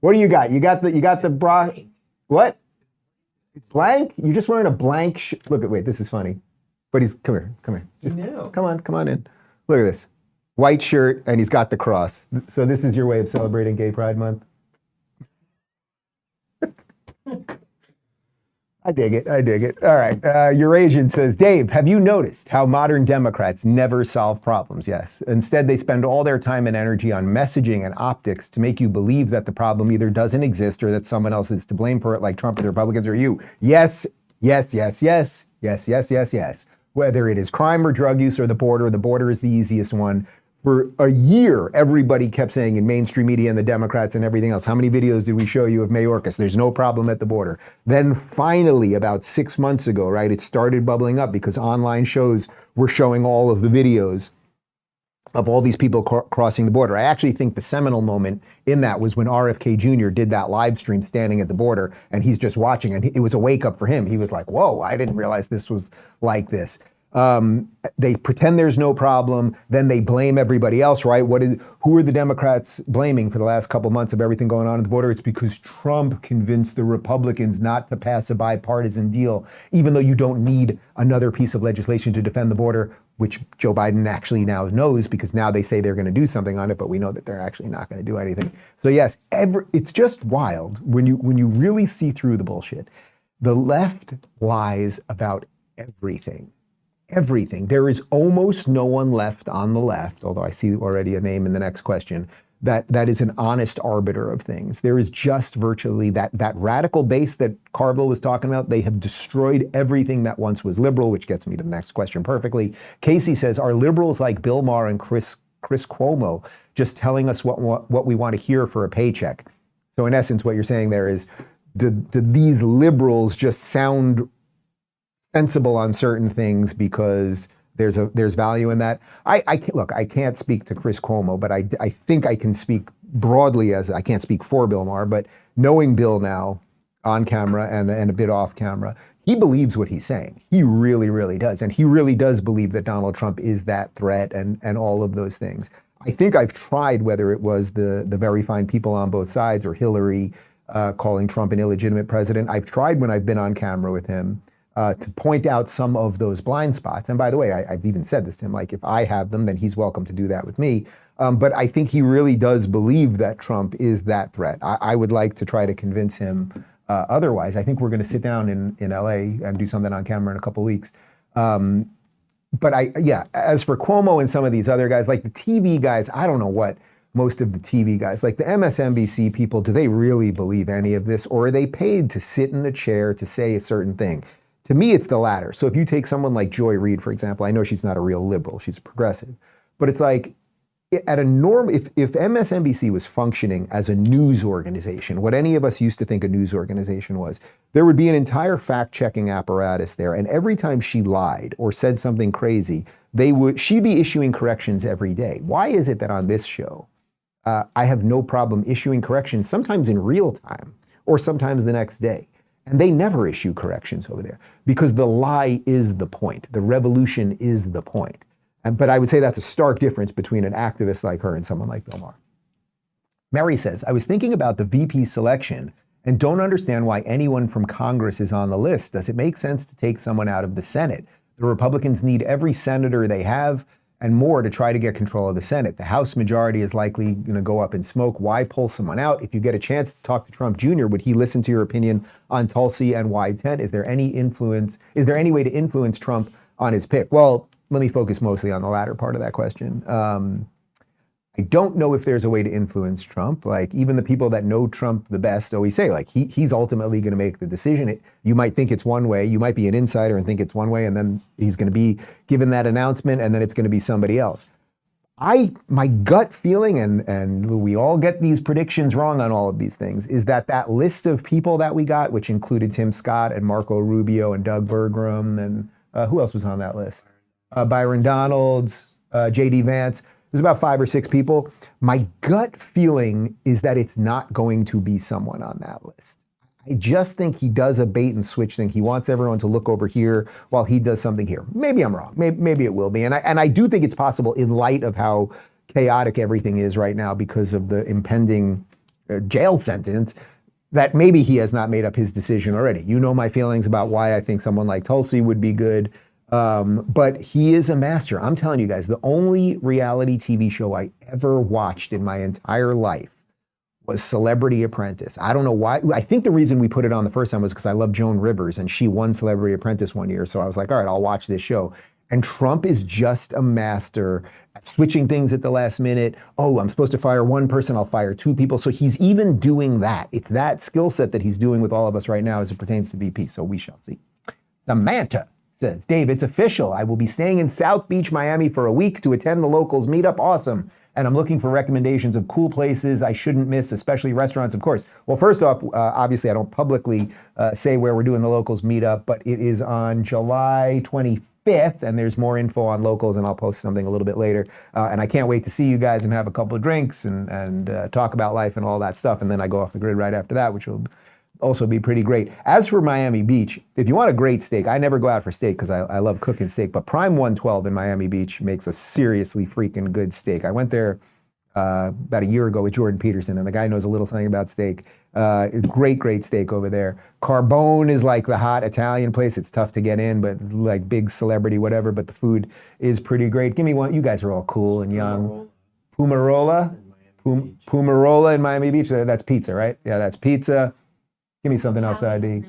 G: What do you got? You got the bra. What? It's blank? You're just wearing a blank wait, this is funny. But come here. Come on in. Look at this. White shirt, and he's got the cross. So this is your way of celebrating Gay Pride Month? I dig it. All right. Eurasian says, Dave, have you noticed how modern Democrats never solve problems? Yes. Instead, they spend all their time and energy on messaging and optics to make you believe that the problem either doesn't exist or that someone else is to blame for it, like Trump or the Republicans or you. Yes. Whether it is crime or drug use or the border is the easiest one. For a year, everybody kept saying in mainstream media and the Democrats and everything else, how many videos did we show you of Mayorkas? There's no problem at the border. Then finally, about 6 months ago, right, it started bubbling up because online shows were showing all of the videos of all these people crossing the border. I actually think the seminal moment in that was when RFK Jr. did that live stream standing at the border, and he's just watching, and it was a wake up for him. He was like, whoa, I didn't realize this was like this. They pretend there's no problem, then they blame everybody else, right? Who are the Democrats blaming for the last couple months of everything going on at the border? It's because Trump convinced the Republicans not to pass a bipartisan deal, even though you don't need another piece of legislation to defend the border, which Joe Biden actually now knows because now they say they're going to do something on it, but we know that they're actually not going to do anything. So yes, it's just wild when you really see through the bullshit. The left lies about everything. Everything. There is almost no one left on the left, although I see already a name in the next question, that is an honest arbiter of things. There is just virtually that radical base that Carville was talking about. They have destroyed everything that once was liberal, which gets me to the next question perfectly. Casey says, are liberals like Bill Maher and Chris Cuomo just telling us what we want to hear for a paycheck? So in essence, what you're saying there is, do these liberals just sound sensible on certain things because there's value in that? I can't speak to Chris Cuomo, but I think I can speak broadly as I can't speak for Bill Maher, but knowing Bill now on camera and a bit off camera, he believes what he's saying. He really, really does. And he really does believe that Donald Trump is that threat and all of those things. I think I've tried, whether it was the very fine people on both sides or Hillary calling Trump an illegitimate president, I've tried when I've been on camera with him to point out some of those blind spots. And by the way, I've even said this to him, like, if I have them, then he's welcome to do that with me. But I think he really does believe that Trump is that threat. I would like to try to convince him otherwise. I think we're going to sit down in LA and do something on camera in a couple of weeks. But as for Cuomo and some of these other guys, like the TV guys, I don't know what most of the TV guys, like the MSNBC people, do they really believe any of this? Or are they paid to sit in a chair to say a certain thing? To me, it's the latter. So if you take someone like Joy Reid, for example, I know she's not a real liberal, she's a progressive, but it's like at a norm, if MSNBC was functioning as a news organization, what any of us used to think a news organization was, there would be an entire fact-checking apparatus there. And every time she lied or said something crazy, she'd be issuing corrections every day. Why is it that on this show, I have no problem issuing corrections, sometimes in real time or sometimes the next day? And they never issue corrections over there because the lie is the point. The revolution is the point. But I would say that's a stark difference between an activist like her and someone like Bill Maher. Mary says, I was thinking about the VP selection and don't understand why anyone from Congress is on the list. Does it make sense to take someone out of the Senate? The Republicans need every senator they have. and more to try to get control of the Senate. The House majority is likely going to go up in smoke. Why pull someone out? If you get a chance to talk to Trump Jr., would he listen to your opinion on Tulsi and Y-10? Is there any influence? Is there any way to influence Trump on his pick? Well, let me focus mostly on the latter part of that question. I don't know if there's a way to influence Trump. Like, even the people that know Trump the best always say, like, he's ultimately going to make the decision. You might think it's one way. You might be an insider and think it's one way, and then he's going to be given that announcement, and then it's going to be somebody else. My gut feeling, and we all get these predictions wrong on all of these things, is that list of people that we got, which included Tim Scott and Marco Rubio and Doug Burgum, and who else was on that list? Byron Donalds, J.D. Vance. There's about 5 or 6 people. My gut feeling is that it's not going to be someone on that list. I just think he does a bait and switch thing. He wants everyone to look over here while he does something here. Maybe I'm wrong. Maybe it will be. And I do think it's possible, in light of how chaotic everything is right now because of the impending jail sentence, that maybe he has not made up his decision already. You know my feelings about why I think someone like Tulsi would be good. But he is a master. I'm telling you guys, the only reality TV show I ever watched in my entire life was Celebrity Apprentice. I don't know why. I think the reason we put it on the first time was because I love Joan Rivers, and she won Celebrity Apprentice one year. So I was like, all right, I'll watch this show. And Trump is just a master at switching things at the last minute. Oh, I'm supposed to fire one person, I'll fire 2 people. So he's even doing that. It's that skill set that he's doing with all of us right now as it pertains to VP. So we shall see. Samantha says, Dave, it's official. I will be staying in South Beach, Miami for a week to attend the locals meetup. Awesome. And I'm looking for recommendations of cool places I shouldn't miss, especially restaurants, of course. Well, first off, obviously I don't publicly say where we're doing the locals meetup, but it is on July 25th, and there's more info on locals, and I'll post something a little bit later. And I can't wait to see you guys and have a couple of drinks and talk about life and all that stuff. And then I go off the grid right after that, which will also be pretty great. As for Miami Beach, if you want a great steak, I never go out for steak because I love cooking steak, but Prime 112 in Miami Beach makes a seriously freaking good steak. I went there about a year ago with Jordan Peterson, and the guy knows a little something about steak. Great steak over there. Carbone is like the hot Italian place. It's tough to get in, but like big celebrity, whatever, but the food is pretty great. Give me one. You guys are all cool and young. Pumarola in Miami Beach. That's pizza, right? Yeah, that's pizza. Give me something else, ID.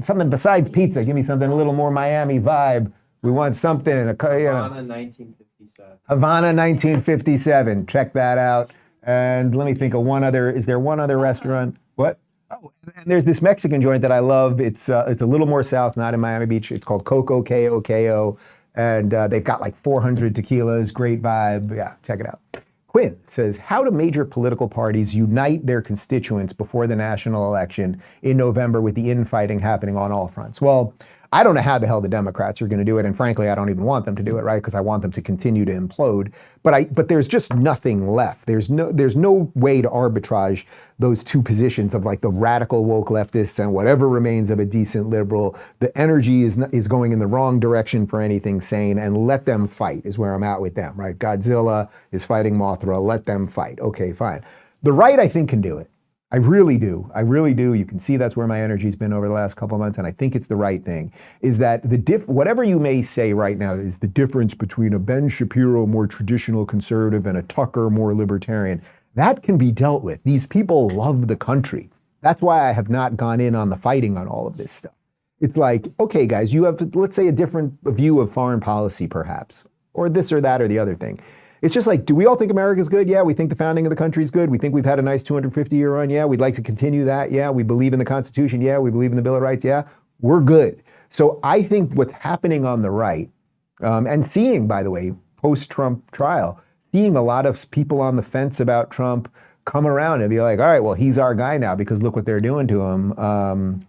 G: Something besides pizza. Give me something a little more Miami vibe. We want something. Havana 1957. Havana 1957. Check that out. And let me think of one other. Is there one other restaurant? What? Oh, and there's this Mexican joint that I love. It's a little more south, not in Miami Beach. It's called Coco K-O-K-O. And they've got like 400 tequilas. Great vibe. Yeah, check it out. Quinn says, how do major political parties unite their constituents before the national election in November with the infighting happening on all fronts? Well, I don't know how the hell the Democrats are going to do it, and frankly, I don't even want them to do it, right? Because I want them to continue to implode. But there's just nothing left. There's no way to arbitrage those two positions of like the radical woke leftists and whatever remains of a decent liberal. The energy is going in the wrong direction for anything sane, and let them fight is where I'm at with them, right? Godzilla is fighting Mothra. Let them fight. Okay, fine. The right, I think, can do it. I really do. You can see that's where my energy's been over the last couple of months, and I think it's the right thing, is that whatever you may say right now is the difference between a Ben Shapiro, more traditional conservative, and a Tucker, more libertarian. That can be dealt with. These people love the country. That's why I have not gone in on the fighting on all of this stuff. It's like, okay, guys, you have, let's say, a different view of foreign policy, perhaps, or this or that or the other thing. It's just like, do we all think America's good? Yeah, we think the founding of the country is good. We think we've had a nice 250-year run. Yeah, we'd like to continue that. Yeah, we believe in the Constitution. Yeah, we believe in the Bill of Rights. Yeah, we're good. So I think what's happening on the right, and seeing, by the way, post-Trump trial, seeing a lot of people on the fence about Trump come around and be like, all right, well, he's our guy now because look what they're doing to him.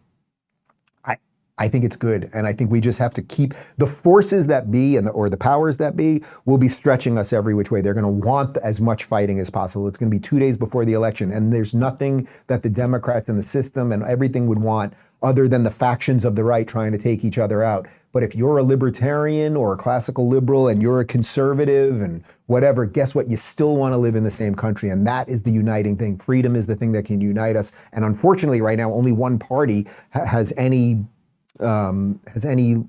G: I think it's good. And I think we just have to keep the forces that be or the powers that be will be stretching us every which way. They're going to want as much fighting as possible. It's going to be 2 days before the election. And there's nothing that the Democrats and the system and everything would want other than the factions of the right trying to take each other out. But if you're a libertarian or a classical liberal and you're a conservative and whatever, guess what? You still want to live in the same country. And that is the uniting thing. Freedom is the thing that can unite us. And unfortunately, right now, only one party has any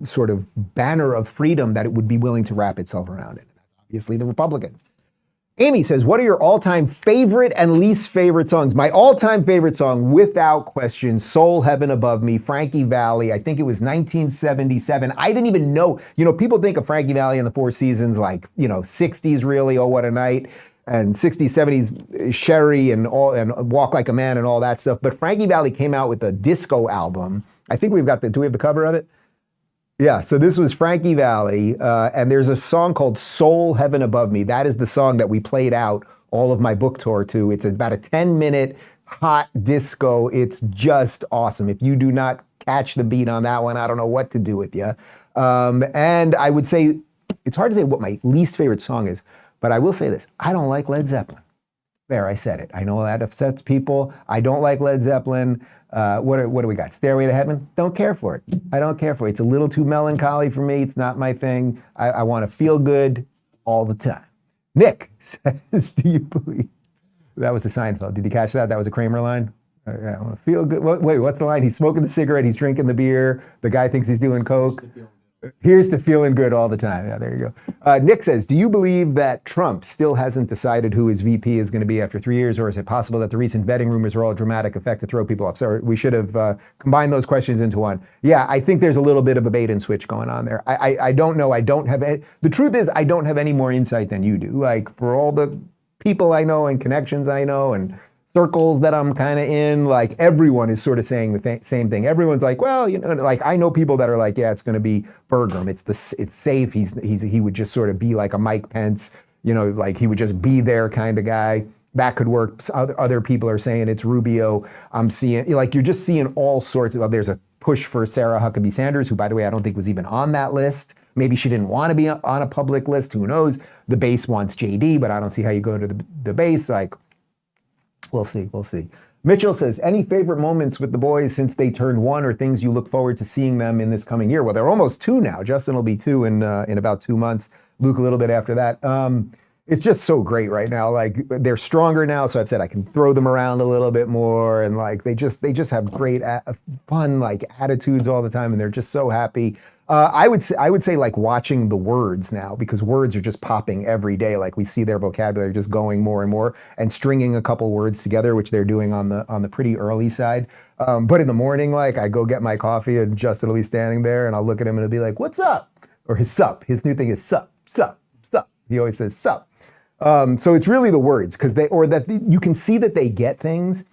G: sort of banner of freedom that it would be willing to wrap itself around it. obviously the Republicans. Amy says, what are your all-time favorite and least favorite songs? My all-time favorite song, without question, Soul Heaven Above Me, Frankie Valli. I think it was 1977. I didn't even know, people think of Frankie Valli and the Four Seasons like, 60s really, Oh What a Night, and 60s, 70s, Sherry and Walk Like a Man and all that stuff. But Frankie Valli came out with a disco album. I think do we have the cover of it? Yeah, so this was Frankie Valli, and there's a song called Soul Heaven Above Me. That is the song that we played out all of my book tour to. It's about a 10-minute hot disco. It's just awesome. If you do not catch the beat on that one, I don't know what to do with you. And I would say, it's hard to say what my least favorite song is, but I will say this. I don't like Led Zeppelin. There, I said it. I know that upsets people. I don't like Led Zeppelin. What do we got? Stairway to Heaven? Don't care for it. I don't care for it. It's a little too melancholy for me. It's not my thing. I want to feel good all the time. Nick says, do you believe? That was a Seinfeld. Did you catch that? That was a Kramer line? I want to feel good. Wait, what's the line? He's smoking the cigarette. He's drinking the beer. The guy thinks he's doing coke. Here's to feeling good all the time. Yeah, there you go. Nick says, do you believe that Trump still hasn't decided who his VP is going to be after 3 years, or is it possible that the recent vetting rumors are all dramatic effect to throw people off? Sorry, we should have combined those questions into one. Yeah, I think there's a little bit of a bait and switch going on there. I don't know. The truth is, I don't have any more insight than you do. Like, for all the people I know and connections I know and circles that I'm kind of in, like, everyone is sort of saying the same thing. Everyone's like, well, like, I know people that are like, yeah, it's going to be Burgum. It's safe. He would just sort of be like a Mike Pence, like he would just be there kind of guy. That could work. Other people are saying it's Rubio. I'm seeing, like, you're just seeing all sorts of, there's a push for Sarah Huckabee Sanders, who, by the way, I don't think was even on that list. Maybe she didn't want to be on a public list. Who knows? The base wants JD, but I don't see how you go to the base. Like, we'll see. Mitchell says, any favorite moments with the boys since they turned 1, or things you look forward to seeing them in this coming year? Well, they're almost 2 now. Justin will be 2 in about 2 months. Luke a little bit after that. It's just so great right now. Like, they're stronger now, so I've said I can throw them around a little bit more, and like they just have great fun like attitudes all the time, and they're just so happy. I would say like watching the words now, because words are just popping every day. Like, we see their vocabulary just going more and more, and stringing a couple words together, which they're doing on the pretty early side. But in the morning, like, I go get my coffee and Justin will be standing there, and I'll look at him and he'll be like, "What's up?" Or his sup. His new thing is sup. He always says sup. So it's really the words, you can see that they get things.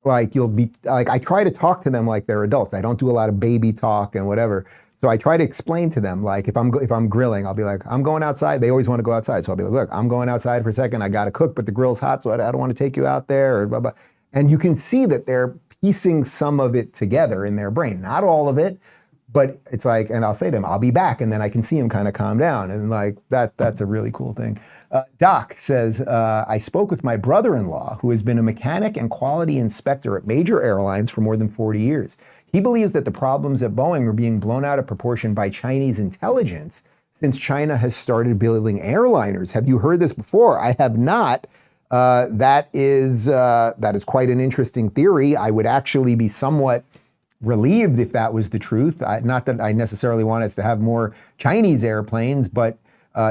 G: Like, you'll be like, I try to talk to them like they're adults. I don't do a lot of baby talk and whatever. So I try to explain to them, like, if I'm grilling, I'll be like, I'm going outside. They always want to go outside. So I'll be like, look, I'm going outside for a second. I got to cook, but the grill's hot, so I don't want to take you out there, or blah, blah. And you can see that they're piecing some of it together in their brain. Not all of it, but it's like, and I'll say to them, I'll be back. And then I can see them kind of calm down. And like, that's a really cool thing. Doc says, I spoke with my brother-in-law, who has been a mechanic and quality inspector at major airlines for more than 40 years. He believes that the problems at Boeing are being blown out of proportion by Chinese intelligence since China has started building airliners. Have you heard this before? I have not. That is quite an interesting theory. I would actually be somewhat relieved if that was the truth. Not that I necessarily want us to have more Chinese airplanes, but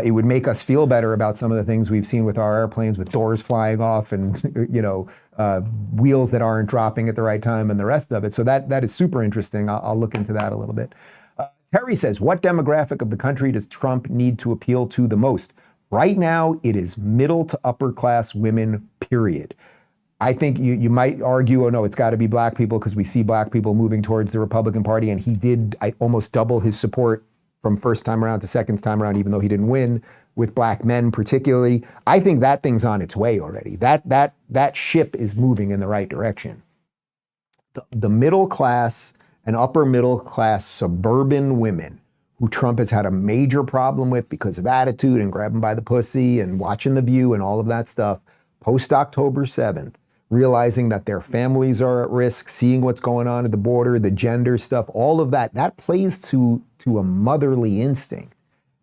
G: it would make us feel better about some of the things we've seen with our airplanes, with doors flying off and wheels that aren't dropping at the right time and the rest of it. So that is super interesting. I'll look into that a little bit. Terry says, what demographic of the country does Trump need to appeal to the most? Right now, it is middle to upper class women, period. I think you might argue, oh no, it's got to be black people, because we see black people moving towards the Republican Party, and he did almost double his support from first time around to second time around, even though he didn't win, with black men particularly. I think that thing's on its way already. That ship is moving in the right direction. The middle class and upper middle class suburban women, who Trump has had a major problem with because of attitude and grabbing by the pussy and watching The View and all of that stuff, post October 7th, realizing that their families are at risk, seeing what's going on at the border, the gender stuff, all of that plays to a motherly instinct.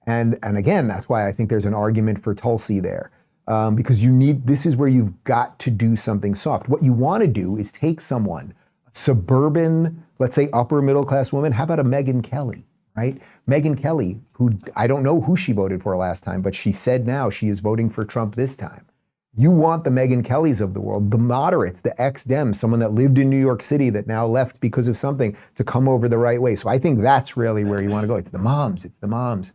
G: And again, that's why I think there's an argument for Tulsi there. Because this is where you've got to do something soft. What you want to do is take someone, suburban, let's say upper middle class woman, how about a Megyn Kelly, right? Megyn Kelly, who I don't know who she voted for last time, but she said now she is voting for Trump this time. You want the Megyn Kellys of the world, the moderates, the ex-Dems, someone that lived in New York City that now left because of something, to come over the right way. So I think that's really where you want to go. It's the moms. It's the moms.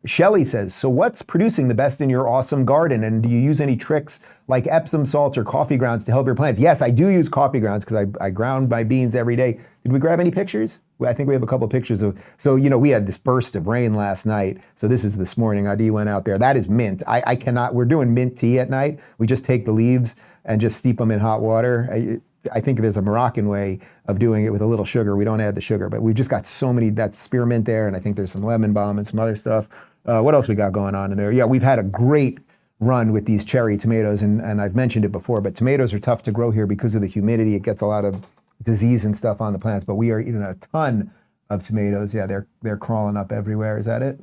G: Shelley says, so what's producing the best in your awesome garden? And do you use any tricks like Epsom salts or coffee grounds to help your plants? Yes, I do use coffee grounds because I ground my beans every day. Did we grab any pictures? I think we have a couple pictures of, so, we had this burst of rain last night. So this is this morning. Adi went out there. That is mint. I cannot, we're doing mint tea at night. We just take the leaves and just steep them in hot water. I think there's a Moroccan way of doing it with a little sugar. We don't add the sugar, but we've just got so many, that's spearmint there. And I think there's some lemon balm and some other stuff. What else we got going on in there? Yeah, we've had a great run with these cherry tomatoes, and I've mentioned it before, but tomatoes are tough to grow here because of the humidity. It gets a lot of disease and stuff on the plants, but we are eating a ton of tomatoes. Yeah, they're crawling up everywhere. Is that it?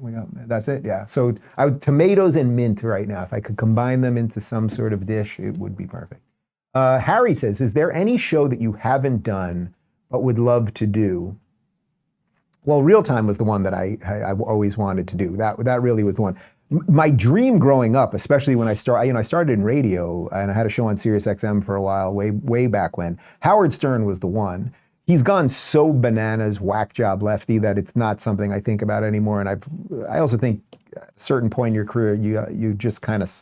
G: That's it? Yeah. So tomatoes and mint right now. If I could combine them into some sort of dish, it would be perfect. Harry says, is there any show that you haven't done but would love to do? Well, Real Time was the one that I always wanted to do. That really was the one. My dream growing up, especially when I started in radio and I had a show on Sirius XM for a while, way back when. Howard Stern was the one. He's gone so bananas, whack job lefty, that it's not something I think about anymore. And I also think at a certain point in your career, you just kind of,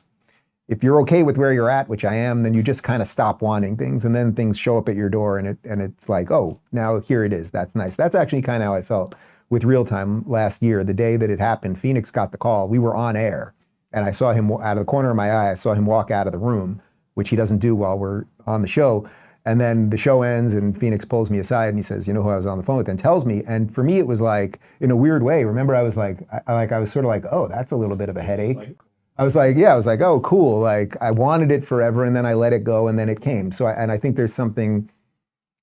G: if you're okay with where you're at, which I am, then you just kind of stop wanting things, and then things show up at your door, and it's like, oh, now here it is. That's nice. That's actually kind of how I felt with Real Time last year. The day that it happened, Phoenix got the call. We were on air, and I saw him out of the corner of my eye. I saw him walk out of the room, which he doesn't do while we're on the show. And then the show ends, and Phoenix pulls me aside, and he says, you know who I was on the phone with, and tells me. And for me, it was like, in a weird way. Remember, I was like, I was sort of like, oh, that's a little bit of a headache. I was like, oh, cool. Like, I wanted it forever, and then I let it go, and then it came. So, I think there's something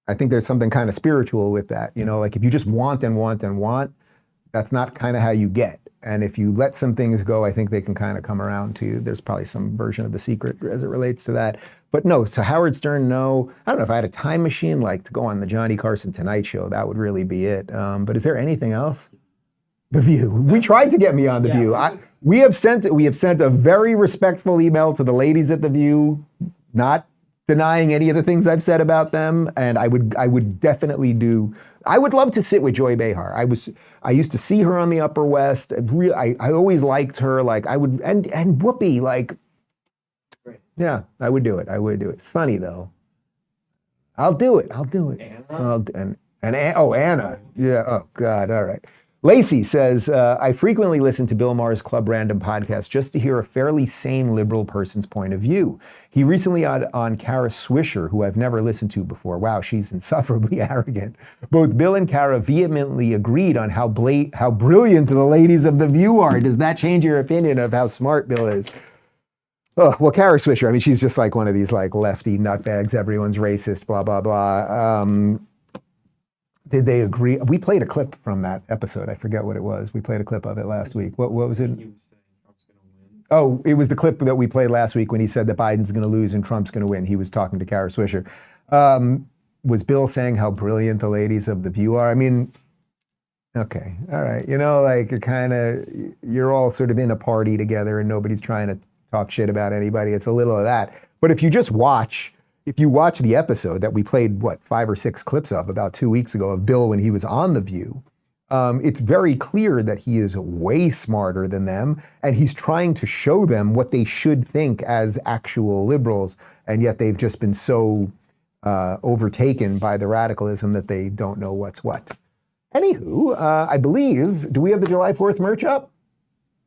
G: kind of spiritual with that. Like if you just want and want and want, that's not kind of how you get. And if you let some things go, I think they can kind of come around to you. There's probably some version of The Secret as it relates to that. But no, so Howard Stern, no. I don't know if I had a time machine, like to go on the Johnny Carson Tonight Show, that would really be it. But is there anything else? The View. We tried to get me on The View. We have sent a very respectful email to the ladies at The View, not denying any of the things I've said about them, and I would definitely do. I would love to sit with Joy Behar. I used to see her on the Upper West. I always liked her. Like I would, and Whoopi. Like, yeah, I would do it. I would do it. Funny though. I'll do it. Anna? Anna. Yeah. Oh God. All right. Lacey says, I frequently listen to Bill Maher's Club Random podcast just to hear a fairly sane liberal person's point of view. He recently had on Kara Swisher, who I've never listened to before. Wow, she's insufferably arrogant. Both Bill and Kara vehemently agreed on how brilliant the ladies of The View are. Does that change your opinion of how smart Bill is? Oh, well, Kara Swisher, I mean, she's just like one of these like lefty nutbags, everyone's racist, blah, blah, blah. Did they agree? We played a clip from that episode. I forget what it was. We played a clip of it last week. What was it? Oh, it was the clip that we played last week when he said that Biden's going to lose and Trump's going to win. He was talking to Kara Swisher. Was Bill saying how brilliant the ladies of The View are? I mean, okay, all right. Like you're all sort of in a party together and nobody's trying to talk shit about anybody. It's a little of that. But if you watch the episode that we played, 5 or 6 clips of about 2 weeks ago of Bill when he was on The View, it's very clear that he is way smarter than them, and he's trying to show them what they should think as actual liberals, and yet they've just been so overtaken by the radicalism that they don't know what's what. Anywho, I believe, do we have the July 4th merch up?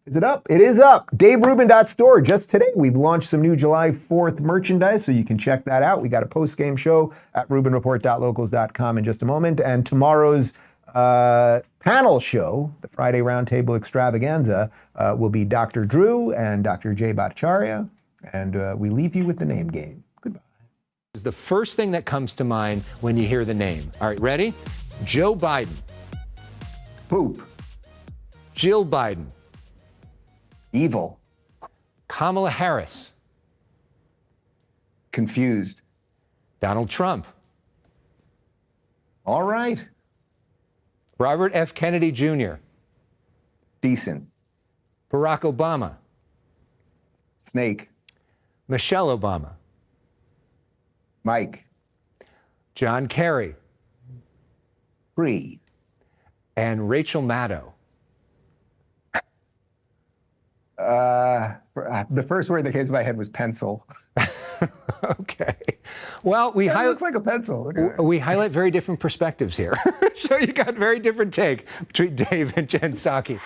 G: Is it up? It is up. DaveRubin.store. Just today, we've launched some new July 4th merchandise, so you can check that out. We got a post-game show at RubinReport.locals.com in just a moment. And tomorrow's panel show, the Friday Roundtable Extravaganza, will be Dr. Drew and Dr. Jay Bhattacharya. And we leave you with the name game. Goodbye.
B: Is the first thing that comes to mind when you hear the name. All right, ready? Joe Biden.
C: Poop.
B: Jill Biden.
C: Evil.
B: Kamala Harris.
C: Confused.
B: Donald Trump.
C: All right.
B: Robert F. Kennedy Jr.
G: Decent.
B: Barack Obama.
G: Snake.
B: Michelle Obama.
G: Mike.
B: John Kerry.
G: Free.
B: And Rachel Maddow.
G: The first word that came to my head was pencil.
B: Okay. Well, it
G: looks like a pencil.
B: We highlight very different perspectives here. So you got very different take between Dave and Jen Psaki.